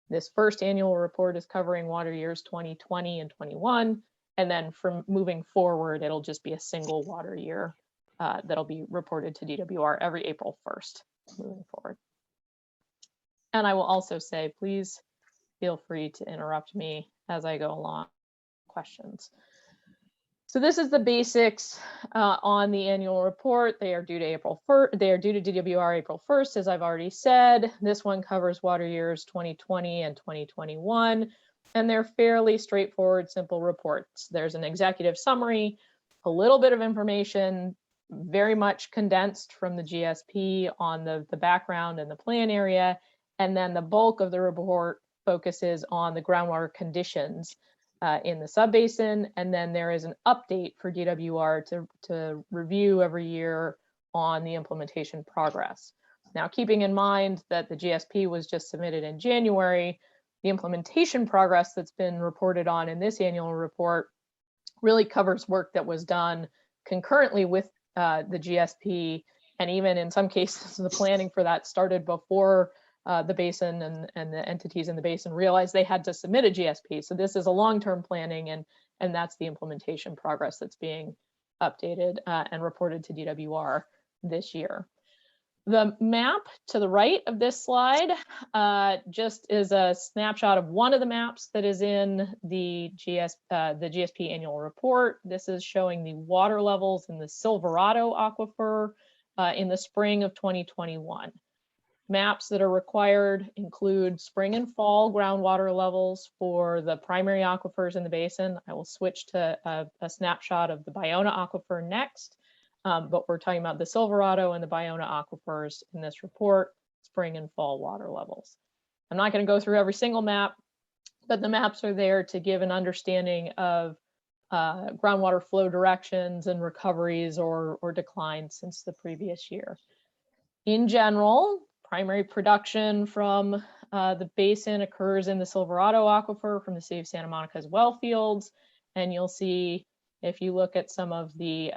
[SPEAKER 3] This first annual report is covering water years 2020 and 21. And then from moving forward, it'll just be a single water year that'll be reported to DWR every April 1st moving forward. And I will also say, please feel free to interrupt me as I go along. Questions. So this is the basics on the annual report. They are due to April 1st. They are due to DWR April 1st, as I've already said. This one covers water years 2020 and 2021, and they're fairly straightforward, simple reports. There's an executive summary, a little bit of information, very much condensed from the GSP on the background and the plan area, and then the bulk of the report focuses on the groundwater conditions in the subbasin, and then there is an update for DWR to review every year on the implementation progress. Now, keeping in mind that the GSP was just submitted in January, the implementation progress that's been reported on in this annual report really covers work that was done concurrently with the GSP, and even in some cases, the planning for that started before the basin and the entities in the basin realized they had to submit a GSP. So this is a long-term planning, and that's the implementation progress that's being updated and reported to DWR this year. The map to the right of this slide just is a snapshot of one of the maps that is in the GSP annual report. This is showing the water levels in the Silverado aquifer in the spring of 2021. Maps that are required include spring and fall groundwater levels for the primary aquifers in the basin. I will switch to a snapshot of the Biona aquifer next. But we're talking about the Silverado and the Biona aquifers in this report, spring and fall water levels. I'm not going to go through every single map, but the maps are there to give an understanding of groundwater flow directions and recoveries or declines since the previous year. In general, primary production from the basin occurs in the Silverado aquifer from the city of Santa Monica's well fields, and you'll see if you look at some of the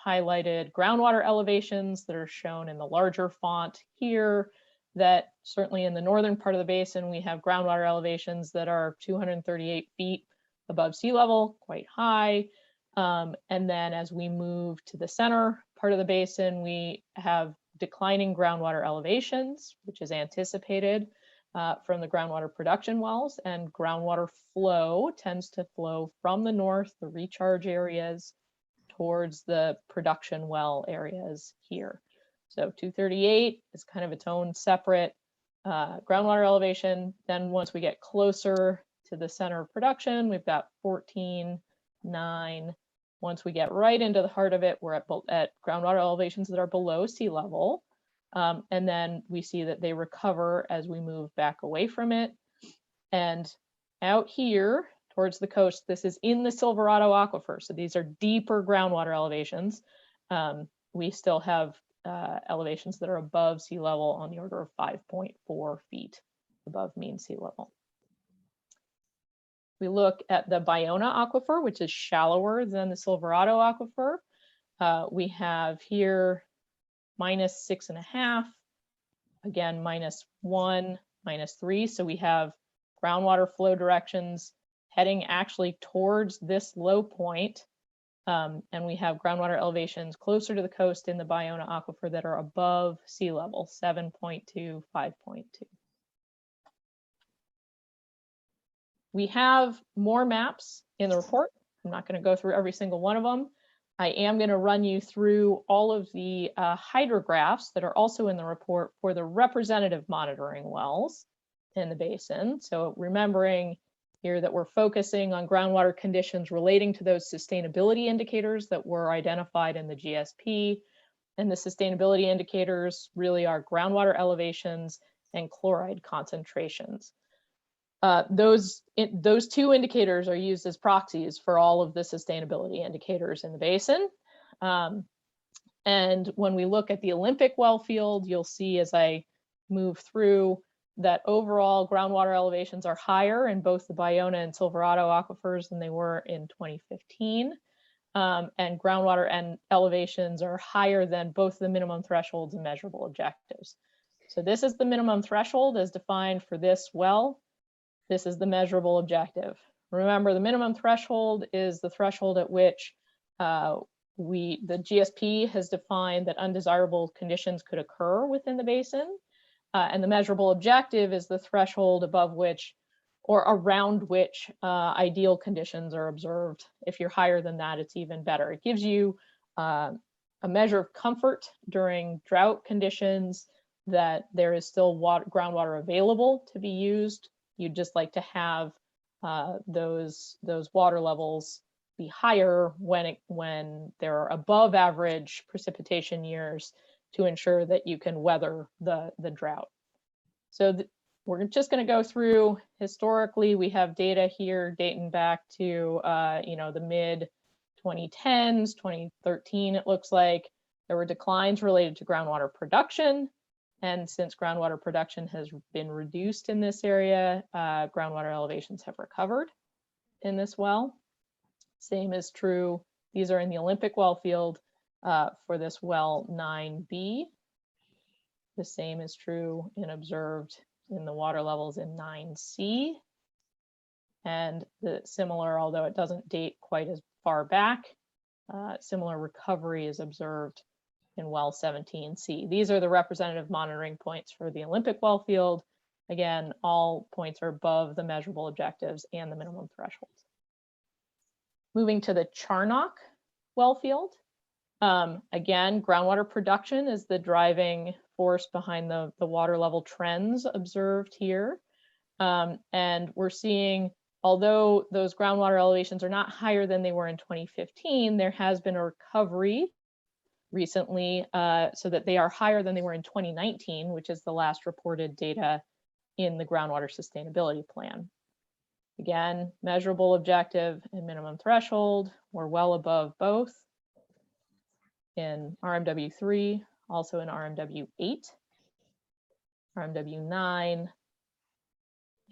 [SPEAKER 3] highlighted groundwater elevations that are shown in the larger font here, that certainly in the northern part of the basin, we have groundwater elevations that are 238 feet above sea level, quite high. And then as we move to the center part of the basin, we have declining groundwater elevations, which is anticipated from the groundwater production wells, and groundwater flow tends to flow from the north, the recharge areas, towards the production well areas here. So 238 is kind of its own separate groundwater elevation. Then once we get closer to the center of production, we've got 14, 9. Once we get right into the heart of it, we're at groundwater elevations that are below sea level. And then we see that they recover as we move back away from it. And out here towards the coast, this is in the Silverado aquifer. So these are deeper groundwater elevations. We still have elevations that are above sea level on the order of 5.4 feet above mean sea level. We look at the Biona aquifer, which is shallower than the Silverado aquifer. We have here -6.5, again, -1, -3. So we have groundwater flow directions heading actually towards this low point. And we have groundwater elevations closer to the coast in the Biona aquifer that are above sea level, 7.2, 5.2. We have more maps in the report. I'm not going to go through every single one of them. I am going to run you through all of the hydrographs that are also in the report for the representative monitoring wells in the basin. So remembering here that we're focusing on groundwater conditions relating to those sustainability indicators that were identified in the GSP. And the sustainability indicators really are groundwater elevations and chloride concentrations. Those two indicators are used as proxies for all of the sustainability indicators in the basin. And when we look at the Olympic well field, you'll see as I move through that overall groundwater elevations are higher in both the Biona and Silverado aquifers than they were in 2015. And groundwater and elevations are higher than both the minimum thresholds and measurable objectives. So this is the minimum threshold as defined for this well. This is the measurable objective. Remember, the minimum threshold is the threshold at which the GSP has defined that undesirable conditions could occur within the basin. And the measurable objective is the threshold above which or around which ideal conditions are observed. If you're higher than that, it's even better. It gives you a measure of comfort during drought conditions that there is still groundwater available to be used. You'd just like to have those water levels be higher when there are above average precipitation years to ensure that you can weather the drought. So we're just going to go through historically. We have data here dating back to the mid 2010s, 2013. It looks like there were declines related to groundwater production. And since groundwater production has been reduced in this area, groundwater elevations have recovered in this well. Same is true. These are in the Olympic well field for this well 9B. The same is true and observed in the water levels in 9C. And the similar, although it doesn't date quite as far back, similar recovery is observed in well 17C. These are the representative monitoring points for the Olympic well field. Again, all points are above the measurable objectives and the minimum thresholds. Moving to the Charnock well field. Again, groundwater production is the driving force behind the water level trends observed here. And we're seeing, although those groundwater elevations are not higher than they were in 2015, there has been a recovery recently so that they are higher than they were in 2019, which is the last reported data in the groundwater sustainability plan. Again, measurable objective and minimum threshold, we're well above both in RMW3, also in RMW8, RMW9,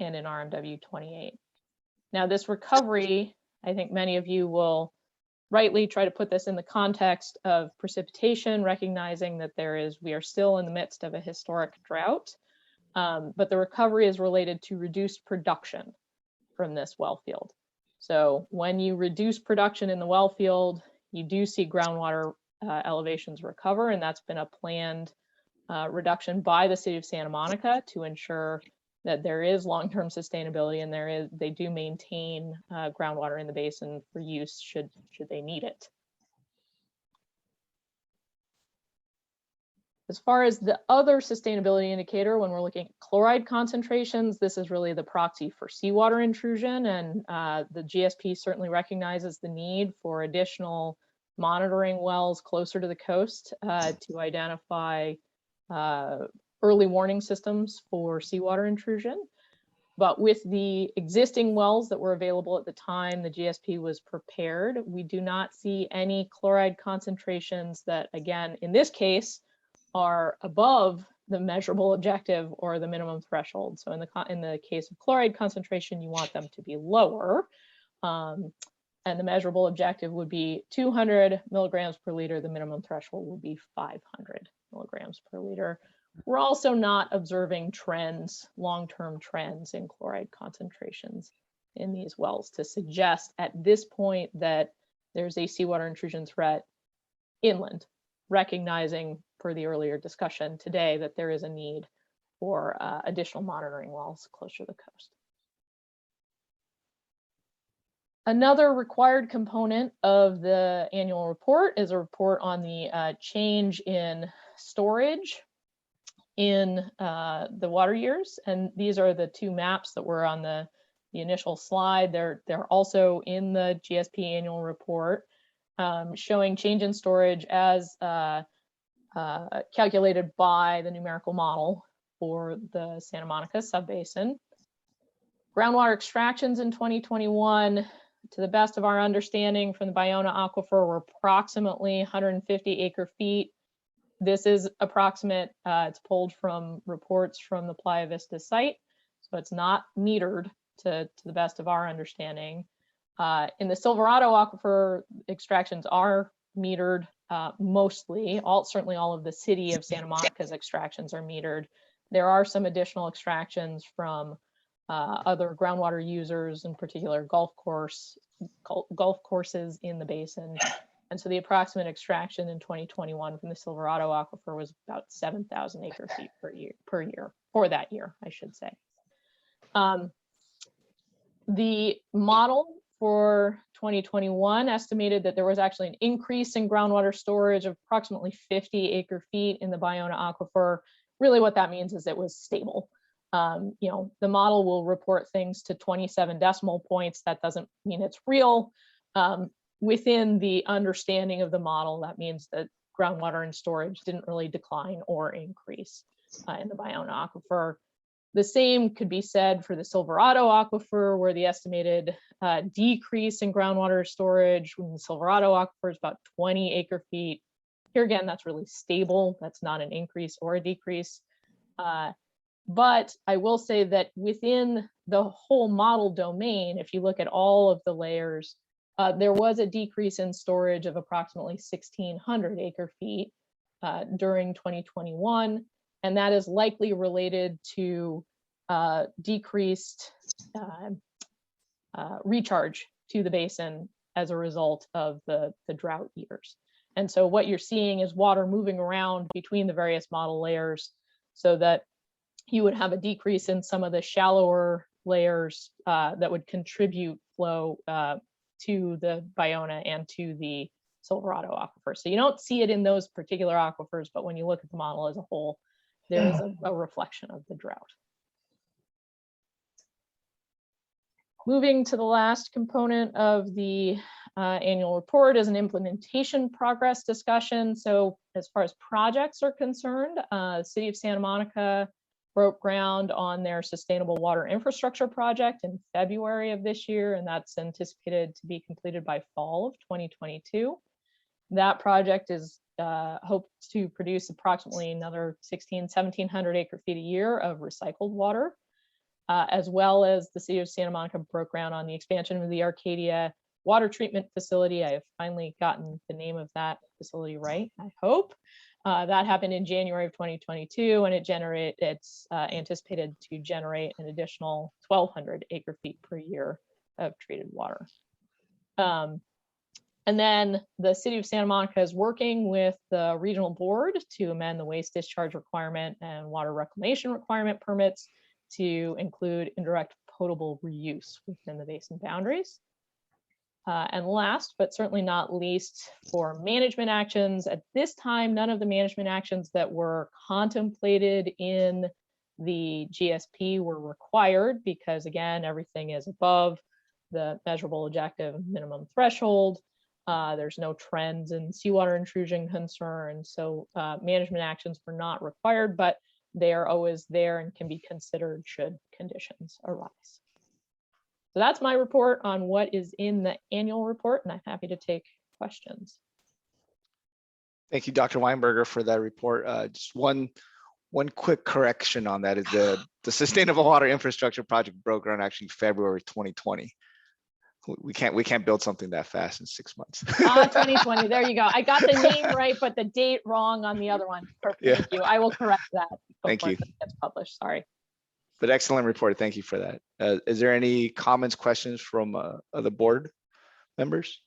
[SPEAKER 3] and in RMW28. Now this recovery, I think many of you will rightly try to put this in the context of precipitation, recognizing that we are still in the midst of a historic drought, but the recovery is related to reduced production from this well field. So when you reduce production in the well field, you do see groundwater elevations recover, and that's been a planned reduction by the city of Santa Monica to ensure that there is long-term sustainability and they do maintain groundwater in the basin for use should they need it. As far as the other sustainability indicator, when we're looking at chloride concentrations, this is really the proxy for seawater intrusion, and the GSP certainly recognizes the need for additional monitoring wells closer to the coast to identify early warning systems for seawater intrusion. But with the existing wells that were available at the time the GSP was prepared, we do not see any chloride concentrations that, again, in this case, are above the measurable objective or the minimum threshold. So in the case of chloride concentration, you want them to be lower. And the measurable objective would be 200 milligrams per liter. The minimum threshold would be 500 milligrams per liter. We're also not observing trends, long-term trends in chloride concentrations in these wells to suggest at this point that there's a seawater intrusion threat inland, recognizing per the earlier discussion today that there is a need for additional monitoring wells closer to the coast. Another required component of the annual report is a report on the change in storage in the water years. And these are the two maps that were on the initial slide. They're also in the GSP annual report showing change in storage as calculated by the numerical model for the Santa Monica subbasin. Groundwater extractions in 2021, to the best of our understanding from the Biona aquifer, were approximately 150 acre feet. This is approximate, it's pulled from reports from the Playa Vista site, so it's not metered to the best of our understanding. In the Silverado aquifer, extractions are metered mostly, certainly all of the city of Santa Monica's extractions are metered. There are some additional extractions from other groundwater users, in particular golf courses in the basin. And so the approximate extraction in 2021 from the Silverado aquifer was about 7,000 acre feet per year, for that year, I should say. The model for 2021 estimated that there was actually an increase in groundwater storage of approximately 50 acre feet in the Biona aquifer. Really what that means is it was stable. The model will report things to 27 decimal points. That doesn't mean it's real. Within the understanding of the model, that means that groundwater and storage didn't really decline or increase in the Biona aquifer. The same could be said for the Silverado aquifer, where the estimated decrease in groundwater storage in the Silverado aquifer is about 20 acre feet. Here again, that's really stable. That's not an increase or a decrease. But I will say that within the whole model domain, if you look at all of the layers, there was a decrease in storage of approximately 1,600 acre feet during 2021. And that is likely related to decreased recharge to the basin as a result of the drought years. And so what you're seeing is water moving around between the various model layers so that you would have a decrease in some of the shallower layers that would contribute flow to the Biona and to the Silverado aquifer. So you don't see it in those particular aquifers, but when you look at the model as a whole, there is a reflection of the drought. Moving to the last component of the annual report is an implementation progress discussion. So as far as projects are concerned, the City of Santa Monica broke ground on their sustainable water infrastructure project in February of this year, and that's anticipated to be completed by fall of 2022. That project is hoped to produce approximately another 1,700 acre feet a year of recycled water, as well as the City of Santa Monica broke ground on the expansion of the Arcadia water treatment facility. I have finally gotten the name of that facility right, I hope. That happened in January of 2022, and it's anticipated to generate an additional 1,200 acre feet per year of treated water. And then the City of Santa Monica is working with the regional board to amend the waste discharge requirement and water reclamation requirement permits to include indirect potable reuse within the basin boundaries. And last, but certainly not least, for management actions, at this time, none of the management actions that were contemplated in the GSP were required because, again, everything is above the measurable objective minimum threshold. There's no trends in seawater intrusion concerns. So management actions were not required, but they are always there and can be considered should conditions arise. So that's my report on what is in the annual report, and I'm happy to take questions.
[SPEAKER 6] Thank you, Dr. Weinberger, for that report. Just one quick correction on that is the Sustainable Water Infrastructure Project broke ground actually February 2020. We can't build something that fast in 6 months.
[SPEAKER 3] 2020, there you go. I got the name right, but the date wrong on the other one. Perfect.
[SPEAKER 6] Yeah.
[SPEAKER 3] Thank you. I will correct that.
[SPEAKER 6] Thank you.
[SPEAKER 3] It gets published. Sorry.
[SPEAKER 6] But excellent report. Thank you for that. Is there any comments, questions from other board members?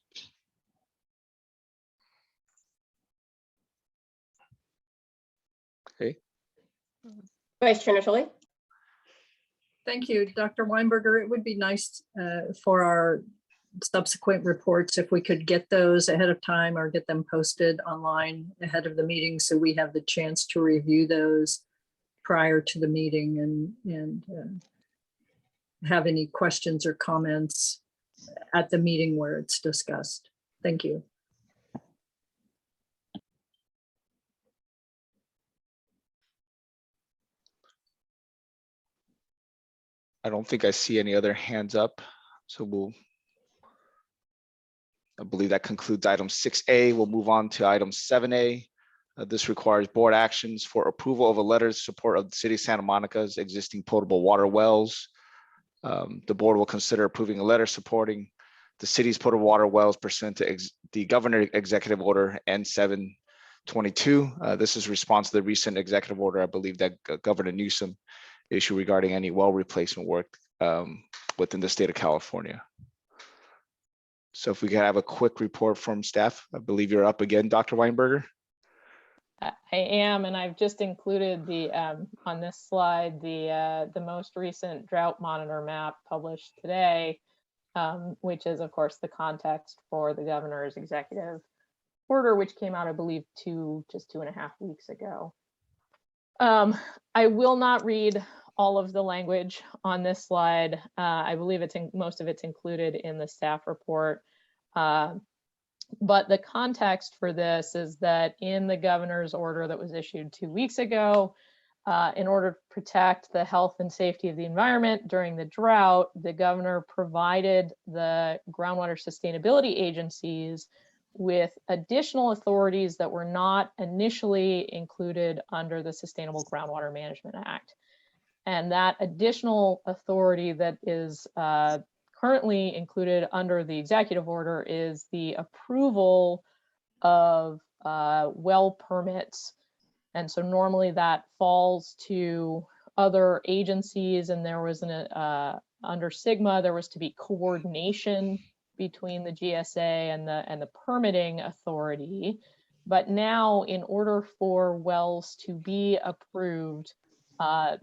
[SPEAKER 6] Okay.
[SPEAKER 1] Vice Chair Nischoli.
[SPEAKER 5] Thank you, Dr. Weinberger. It would be nice for our subsequent reports if we could get those ahead of time or get them posted online ahead of the meeting so we have the chance to review those prior to the meeting and have any questions or comments at the meeting where it's discussed. Thank you.
[SPEAKER 6] I don't think I see any other hands up. So I believe that concludes item 6A. We'll move on to item 7A. This requires board actions for approval of a letter of support of the City of Santa Monica's existing potable water wells. The board will consider approving a letter supporting the city's potable water wells pursuant to the Governor Executive Order N-722. This is response to the recent executive order, I believe, that Governor Newsom issued regarding any well replacement work within the state of California. So if we could have a quick report from staff, I believe you're up again, Dr. Weinberger.
[SPEAKER 3] I am, and I've just included the on this slide the most recent Drought Monitor Map published today, which is of course the context for the governor's executive order, which came out, I believe, just 2.5 weeks ago. I will not read all of the language on this slide. I believe most of it's included in the staff report. But the context for this is that in the governor's order that was issued 2 weeks ago, in order to protect the health and safety of the environment during the drought, the governor provided the groundwater sustainability agencies with additional authorities that were not initially included under the Sustainable Groundwater Management Act. And that additional authority that is currently included under the executive order is the approval of well permits. And so normally that falls to other agencies, and there was under SGMA, there was to be coordination between the GSA and the permitting authority. But now, in order for wells to be approved,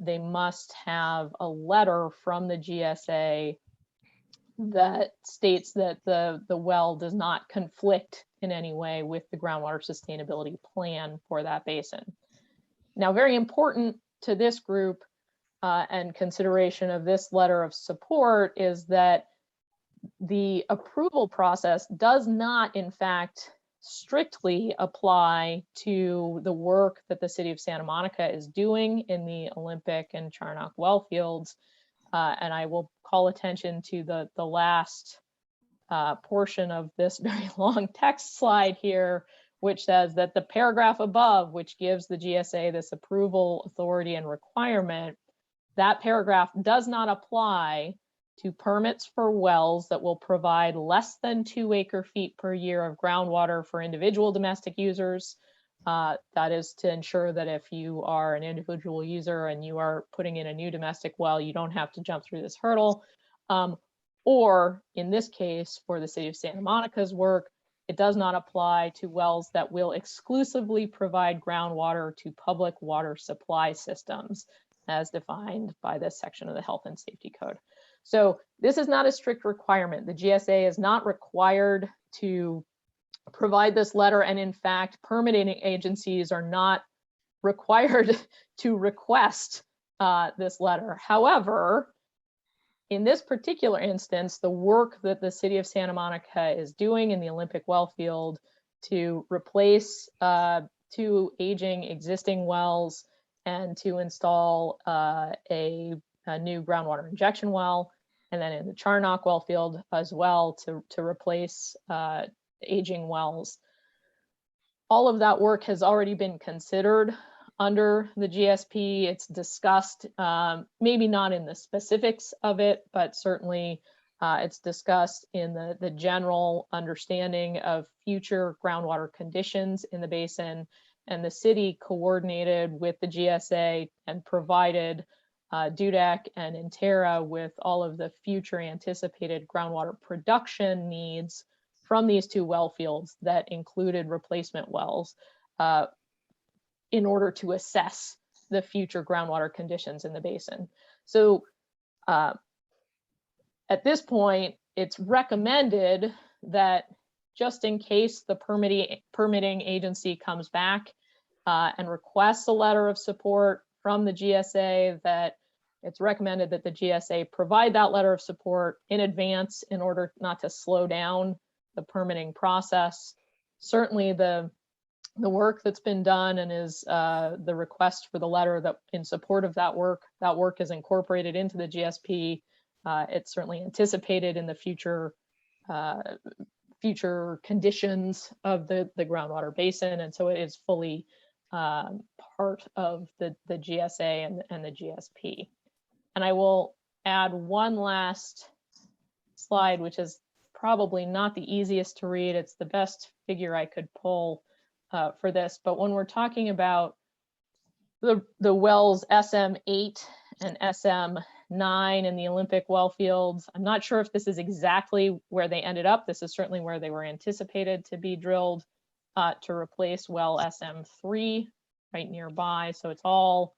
[SPEAKER 3] they must have a letter from the GSA that states that the well does not conflict in any way with the groundwater sustainability plan for that basin. Now, very important to this group and consideration of this letter of support is that the approval process does not, in fact, strictly apply to the work that the city of Santa Monica is doing in the Olympic and Charnock well fields. And I will call attention to the last portion of this very long text slide here, which says that the paragraph above, which gives the GSA this approval authority and requirement, that paragraph does not apply to permits for wells that will provide less than 2 acre-feet per year of groundwater for individual domestic users. That is to ensure that if you are an individual user and you are putting in a new domestic well, you don't have to jump through this hurdle. Or in this case, for the city of Santa Monica's work, it does not apply to wells that will exclusively provide groundwater to public water supply systems as defined by this section of the Health and Safety Code. So this is not a strict requirement. The GSA is not required to provide this letter, and in fact, permitting agencies are not required to request this letter. However, in this particular instance, the work that the city of Santa Monica is doing in the Olympic well field to replace 2 aging existing wells and to install a new groundwater injection well, and then in the Charnock well field as well to replace aging wells. All of that work has already been considered under the GSP. It's discussed, maybe not in the specifics of it, but certainly it's discussed in the general understanding of future groundwater conditions in the basin. And the city coordinated with the GSA and provided DUDEC and Interra with all of the future anticipated groundwater production needs from these 2 well fields that included replacement wells in order to assess the future groundwater conditions in the basin. So at this point, it's recommended that just in case the permitting agency comes back and requests a letter of support from the GSA, that it's recommended that the GSA provide that letter of support in advance in order not to slow down the permitting process. Certainly the work that's been done and is the request for the letter that in support of that work is incorporated into the GSP. It's certainly anticipated in the future conditions of the groundwater basin, and so it is fully part of the GSA and the GSP. And I will add one last slide, which is probably not the easiest to read. It's the best figure I could pull for this. But when we're talking about the wells SM8 and SM9 in the Olympic well fields, I'm not sure if this is exactly where they ended up. This is certainly where they were anticipated to be drilled to replace well SM3 right nearby. So it's all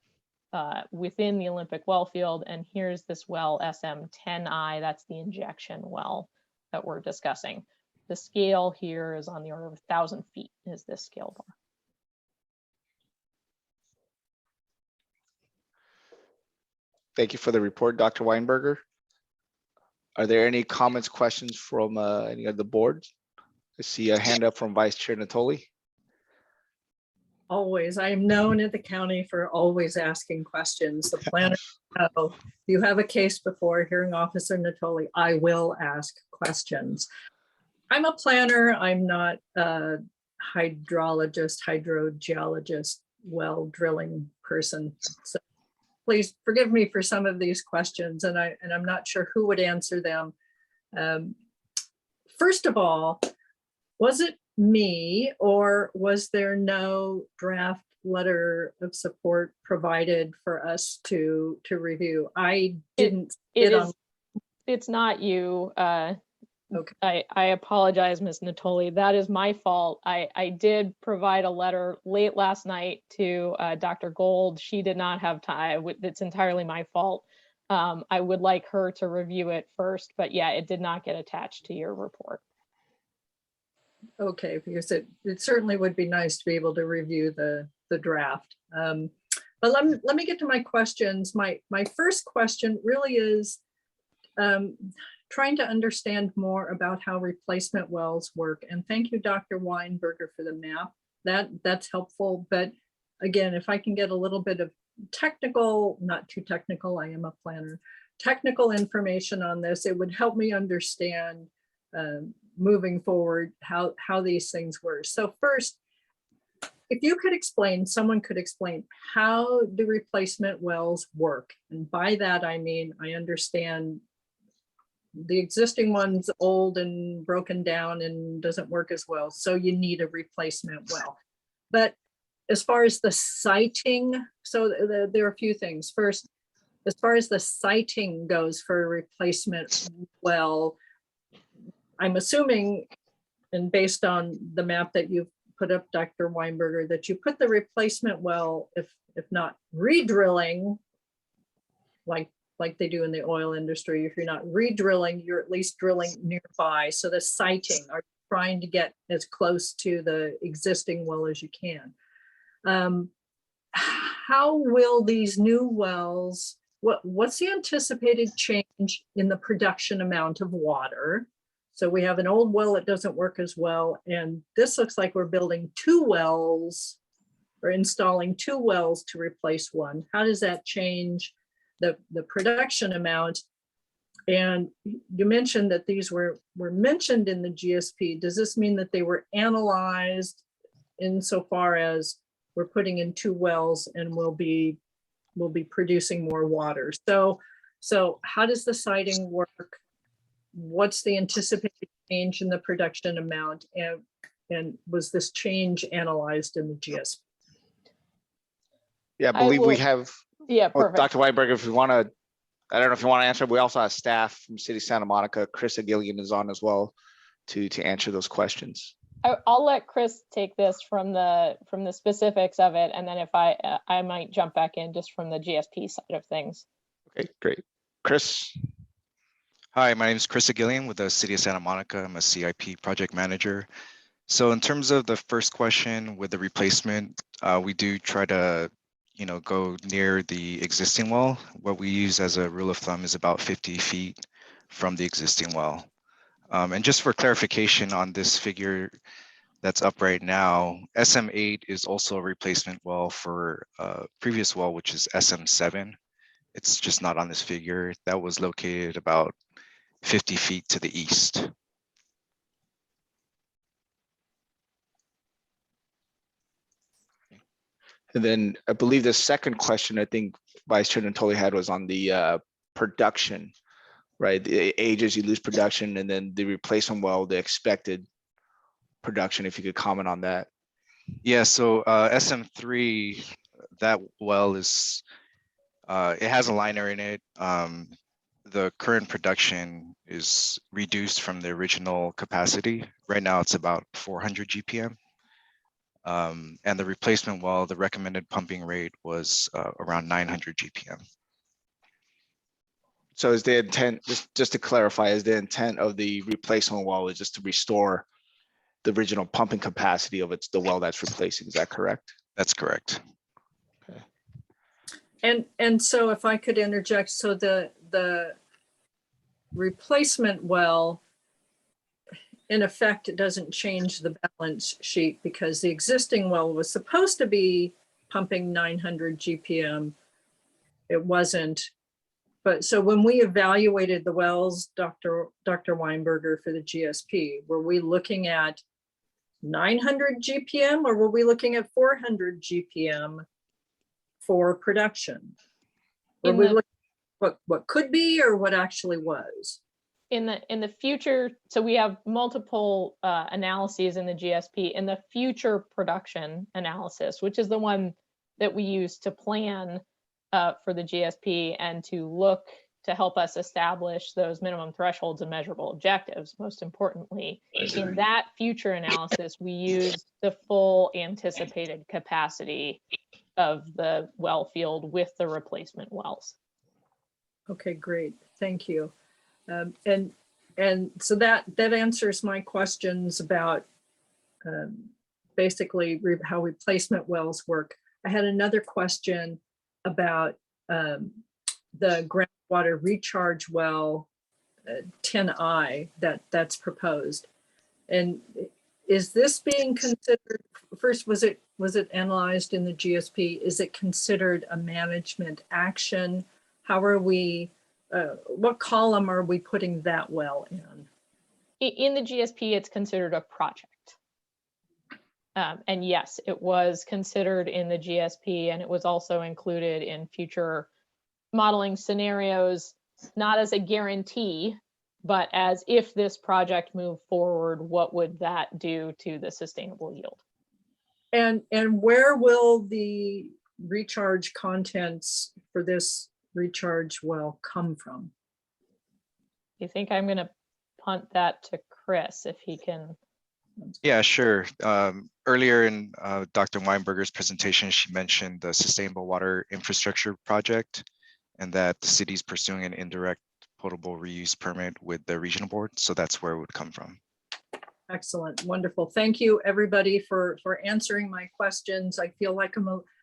[SPEAKER 3] within the Olympic well field. And here's this well SM10I, that's the injection well that we're discussing. The scale here is on the order of 1,000 feet is this scale bar.
[SPEAKER 6] Thank you for the report, Dr. Weinberger. Are there any comments, questions from any of the boards? I see a hand up from Vice Chair Natoli.
[SPEAKER 5] Always. I am known at the county for always asking questions. The planner, if you have a case before Hearing Officer Natoli, I will ask questions. I'm a planner. I'm not a hydrologist, hydrogeologist, well drilling person. So please forgive me for some of these questions, and I'm not sure who would answer them. First of all, was it me, or was there no draft letter of support provided for us to review? I didn't.
[SPEAKER 3] It's not you, I apologize, Ms. Natoli. That is my fault. I did provide a letter late last night to Dr. Gold. She did not have time. It's entirely my fault. I would like her to review it first, but yeah, it did not get attached to your report.
[SPEAKER 5] Okay, because it certainly would be nice to be able to review the draft. But let me get to my questions. My first question really is trying to understand more about how replacement wells work. And thank you, Dr. Weinberger, for the map. That's helpful. But again, if I can get a little bit of technical, not too technical, I am a planner, technical information on this, it would help me understand moving forward how these things work. So first, if you could explain, someone could explain, how do replacement wells work? And by that, I mean, I understand the existing one's old and broken down and doesn't work as well, so you need a replacement well. But as far as the siting, so there are a few things. First, as far as the siting goes for a replacement well, I'm assuming, and based on the map that you've put up, Dr. Weinberger, that you put the replacement well, if not re-drilling, like they do in the oil industry. If you're not re-drilling, you're at least drilling nearby. So the siting, are trying to get as close to the existing well as you can. How will these new wells, what's the anticipated change in the production amount of water? So we have an old well that doesn't work as well. And this looks like we're building 2 wells or installing 2 wells to replace one. How does that change the production amount? And you mentioned that these were mentioned in the GSP. Does this mean that they were analyzed insofar as we're putting in 2 wells and we'll be producing more water? So how does the siting work? What's the anticipated change in the production amount? And was this change analyzed in the GSP?
[SPEAKER 6] Yeah, I believe we have.
[SPEAKER 3] Yeah,
[SPEAKER 6] Well,
[SPEAKER 3] perfect.
[SPEAKER 6] Dr. Weinberger, if you want to, I don't know if you want to answer. We also have staff from City of Santa Monica. Chris Gillian is on as well to answer those questions.
[SPEAKER 3] I'll let Chris take this from the specifics of it, and then if I might jump back in just from the GSP side of things.
[SPEAKER 6] Okay, great. Chris.
[SPEAKER 12] Hi, my name is Chris Gillian with the City of Santa Monica. I'm a CIP project manager. So in terms of the first question with the replacement, we do try to go near the existing well. What we use as a rule of thumb is about 50 feet from the existing well. And just for clarification on this figure that's up right now, SM8 is also a replacement well for a previous well, which is SM7. It's just not on this figure. That was located about 50 feet to the east.
[SPEAKER 6] And then I believe the second question, I think Vice Chair Natoli had, was on the production, right? The ages you lose production, and then the replacement well, the expected production, if you could comment on that.
[SPEAKER 12] Yeah, so SM3, that well is, it has a liner in it. The current production is reduced from the original capacity. Right now it's about 400 GPM. And the replacement well, the recommended pumping rate was around 900 GPM.
[SPEAKER 6] So is the intent, just to clarify, is the intent of the replacement well is just to restore the original pumping capacity of the well that's replacing? Is that correct?
[SPEAKER 12] That's correct.
[SPEAKER 6] Okay.
[SPEAKER 5] And so if I could interject, so the replacement well, in effect, it doesn't change the balance sheet because the existing well was supposed to be pumping 900 GPM. It wasn't. But so when we evaluated the wells, Dr. Weinberger, for the GSP, were we looking at 900 GPM or were we looking at 400 GPM for production? Were we looking at what could be or what actually was?
[SPEAKER 3] In the future, so we have multiple analyses in the GSP. In the future production analysis, which is the one that we use to plan for the GSP and to look to help us establish those minimum thresholds and measurable objectives. Most importantly, in that future analysis, we used the full anticipated capacity of the well field with the replacement wells.
[SPEAKER 5] Okay, great. Thank you. And so that answers my questions about basically how replacement wells work. I had another question about the groundwater recharge well 10I that's proposed. And is this being considered, first, was it analyzed in the GSP? Is it considered a management action? How are we, what column are we putting that well in?
[SPEAKER 3] In the GSP, it's considered a project. And yes, it was considered in the GSP, and it was also included in future modeling scenarios, not as a guarantee, but as if this project moved forward, what would that do to the sustainable yield?
[SPEAKER 5] And where will the recharge contents for this recharge well come from?
[SPEAKER 3] I think I'm going to punt that to Chris if he can.
[SPEAKER 12] Yeah, sure. Earlier in Dr. Weinberger's presentation, she mentioned the Sustainable Water Infrastructure Project and that the city's pursuing an indirect potable reuse permit with the regional board. So that's where it would come from.
[SPEAKER 5] Excellent, wonderful. Thank you, everybody, for answering my questions. I feel like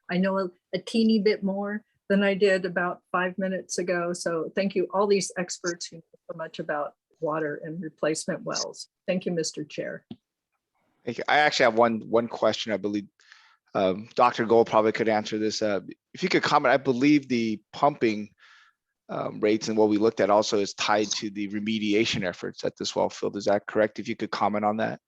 [SPEAKER 5] I know a teeny bit more than I did about 5 minutes ago. So thank you, all these experts who know so much about water and replacement wells. Thank you, Mr. Chair.
[SPEAKER 6] Thank you. I actually have one question. I believe Dr. Gold probably could answer this. If you could comment, I believe the pumping rates and what we looked at also is tied to the remediation efforts at this well field. Is that correct? If you could comment on that.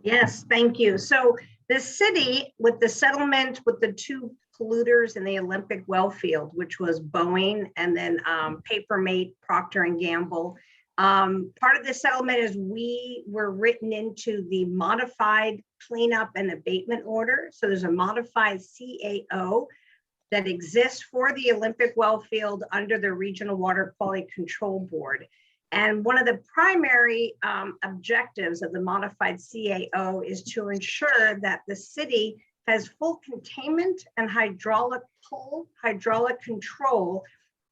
[SPEAKER 2] Yes, thank you. So the city, with the settlement with the two polluters in the Olympic well field, which was Boeing and then Papermate, Procter and Gamble, part of the settlement is we were written into the modified cleanup and abatement order. So there's a modified CAO that exists for the Olympic well field under the Regional Water Quality Control Board. And one of the primary objectives of the modified CAO is to ensure that the city has full containment and hydraulic control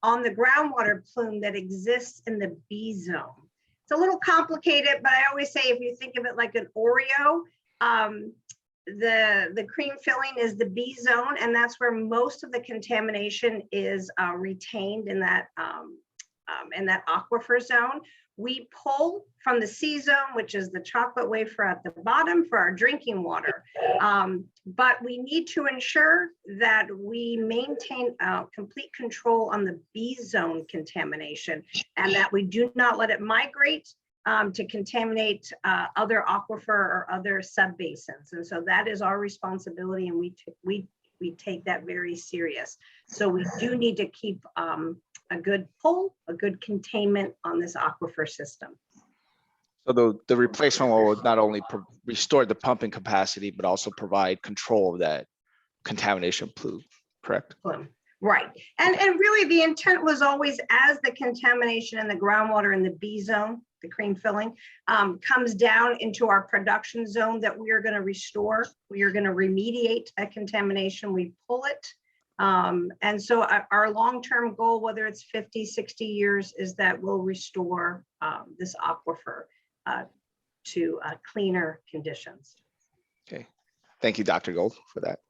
[SPEAKER 2] on the groundwater plume that exists in the B zone. It's a little complicated, but I always say if you think of it like an Oreo, the cream filling is the B zone, and that's where most of the contamination is retained in that aquifer zone. We pull from the C zone, which is the chocolate wafer at the bottom for our drinking water. But we need to ensure that we maintain complete control on the B zone contamination and that we do not let it migrate to contaminate other aquifer or other subbasins. And so that is our responsibility, and we take that very serious. So we do need to keep a good pull, a good containment on this aquifer system.
[SPEAKER 6] So the replacement well will not only restore the pumping capacity, but also provide control of that contamination plume, correct?
[SPEAKER 2] Right. And really the intent was always, as the contamination in the groundwater in the B zone, the cream filling, comes down into our production zone, that we are going to restore, we are going to remediate that contamination, we pull it. And so our long-term goal, whether it's 50, 60 years, is that we'll restore this aquifer to cleaner conditions.
[SPEAKER 6] Okay. Thank you, Dr. Gold, for that.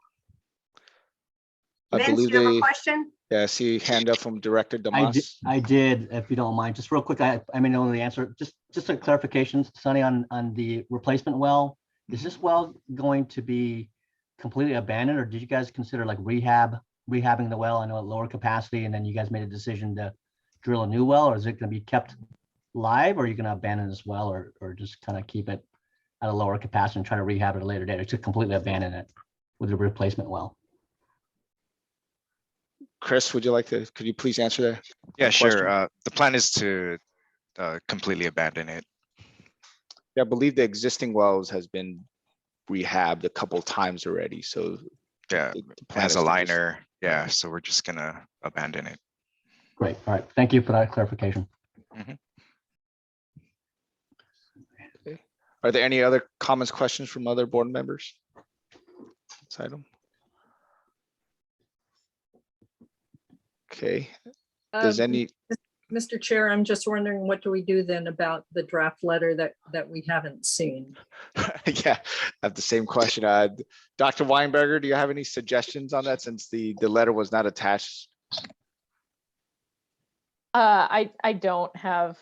[SPEAKER 2] Vince, you have a question?
[SPEAKER 6] Yeah, I see a hand up from Director Damas.
[SPEAKER 8] I did, if you don't mind, just real quick, I may know the answer. Just a clarification, Sonny, on the replacement well. Is this well going to be completely abandoned, or did you guys consider like rehabbing the well? I know at lower capacity, and then you guys made a decision to drill a new well, or is it going to be kept live, or are you going to abandon this well, or just kind of keep it at a lower capacity and try to rehab it at a later date, or to completely abandon it with a replacement well?
[SPEAKER 6] Chris, could you please answer that?
[SPEAKER 12] Yeah, sure. The plan is to completely abandon it.
[SPEAKER 6] Yeah, I believe the existing wells has been rehabbed a couple of times already. So
[SPEAKER 12] yeah, it has a liner. Yeah, so we're just gonna abandon it.
[SPEAKER 8] Great. All right. Thank you for that clarification.
[SPEAKER 6] Are there any other comments, questions from other board members? This item. Okay. Does any?
[SPEAKER 5] Mr. Chair, I'm just wondering, what do we do then about the draft letter that we haven't seen?
[SPEAKER 6] Yeah, I have the same question. Dr. Weinberger, do you have any suggestions on that since the letter was not attached?
[SPEAKER 3] I don't have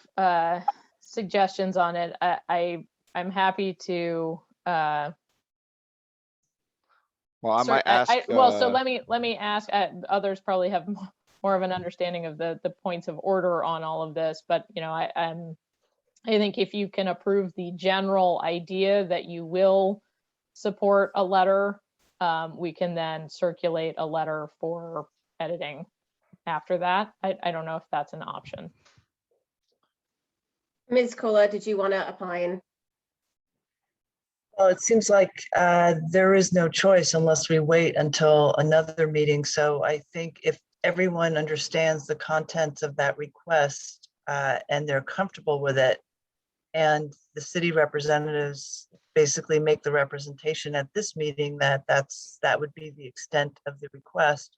[SPEAKER 3] suggestions on it. I'm happy to.
[SPEAKER 6] Well, I might ask.
[SPEAKER 3] So let me ask. Others probably have more of an understanding of the points of order on all of this, but you know, I think if you can approve the general idea that you will support a letter, we can then circulate a letter for editing after that. I don't know if that's an option.
[SPEAKER 1] Ms. Cola, did you want to opine?
[SPEAKER 10] Well, it seems like there is no choice unless we wait until another meeting. So I think if everyone understands the contents of that request and they're comfortable with it, and the city representatives basically make the representation at this meeting that would be the extent of the request,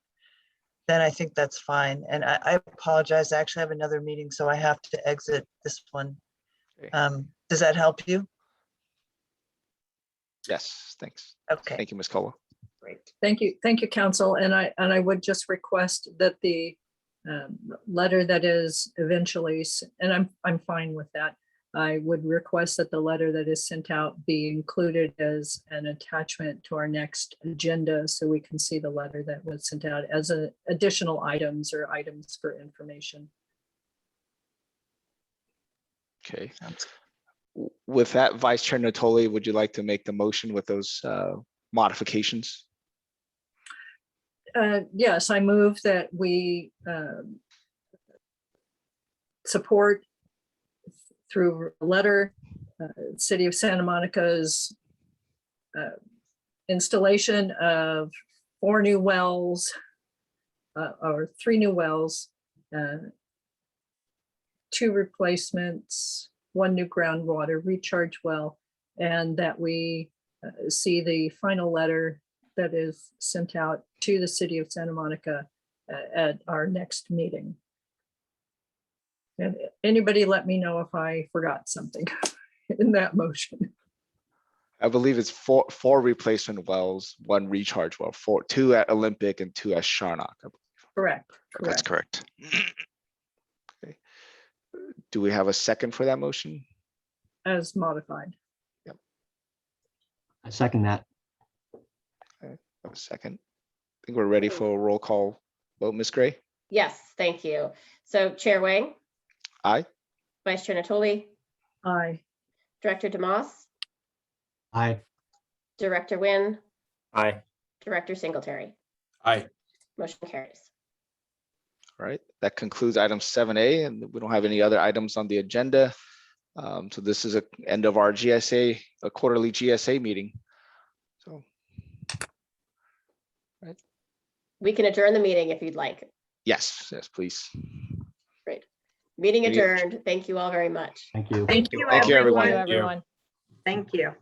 [SPEAKER 10] then I think that's fine. And I apologize, I actually have another meeting, so I have to exit this one.
[SPEAKER 6] Okay.
[SPEAKER 10] Does that help you?
[SPEAKER 6] Yes, thanks.
[SPEAKER 10] Okay.
[SPEAKER 6] Thank you, Ms. Cola.
[SPEAKER 5] Great. Thank you, council. And I would just request that the letter that is eventually, and I'm fine with that. I would request that the letter that is sent out be included as an attachment to our next agenda, so we can see the letter that was sent out as additional items or items for information.
[SPEAKER 6] Okay. With that, Vice Chair Natoli, would you like to make the motion with those modifications?
[SPEAKER 5] Yes, I move that we support through a letter, City of Santa Monica's installation of 4 new wells or 3 new wells, 2 replacements, 1 new groundwater recharge well, and that we see the final letter that is sent out to the City of Santa Monica at our next meeting. And anybody let me know if I forgot something in that motion.
[SPEAKER 6] I believe it's four replacement wells, 1 recharge well, 2 at Olympic and 2 at Charnock.
[SPEAKER 5] Correct.
[SPEAKER 12] That's correct.
[SPEAKER 6] Okay. Do we have a second for that motion?
[SPEAKER 5] As modified.
[SPEAKER 6] Yep.
[SPEAKER 8] I second that.
[SPEAKER 6] Okay. A second. I think we're ready for a roll call vote. Ms. Gray?
[SPEAKER 1] Yes, thank you. So Chair Wang,
[SPEAKER 6] Aye.
[SPEAKER 1] Vice Chair Natoli,
[SPEAKER 5] Aye.
[SPEAKER 1] Director DeMoss,
[SPEAKER 8] Aye.
[SPEAKER 1] Director Nguyen,
[SPEAKER 4] Aye.
[SPEAKER 1] Director Singletary.
[SPEAKER 4] Aye.
[SPEAKER 1] Motion carries.
[SPEAKER 6] All right, that concludes item 7A, and we don't have any other items on the agenda. So this is the end of our GSA, a quarterly GSA meeting. So, right.
[SPEAKER 1] We can adjourn the meeting if you'd like.
[SPEAKER 6] Yes, please.
[SPEAKER 1] Great. Meeting
[SPEAKER 6] Meeting
[SPEAKER 1] adjourned. Thank you all very much.
[SPEAKER 8] Thank you.
[SPEAKER 2] Thank you,
[SPEAKER 6] Thank you, everyone.
[SPEAKER 3] Thank you, everyone.
[SPEAKER 2] Thank you.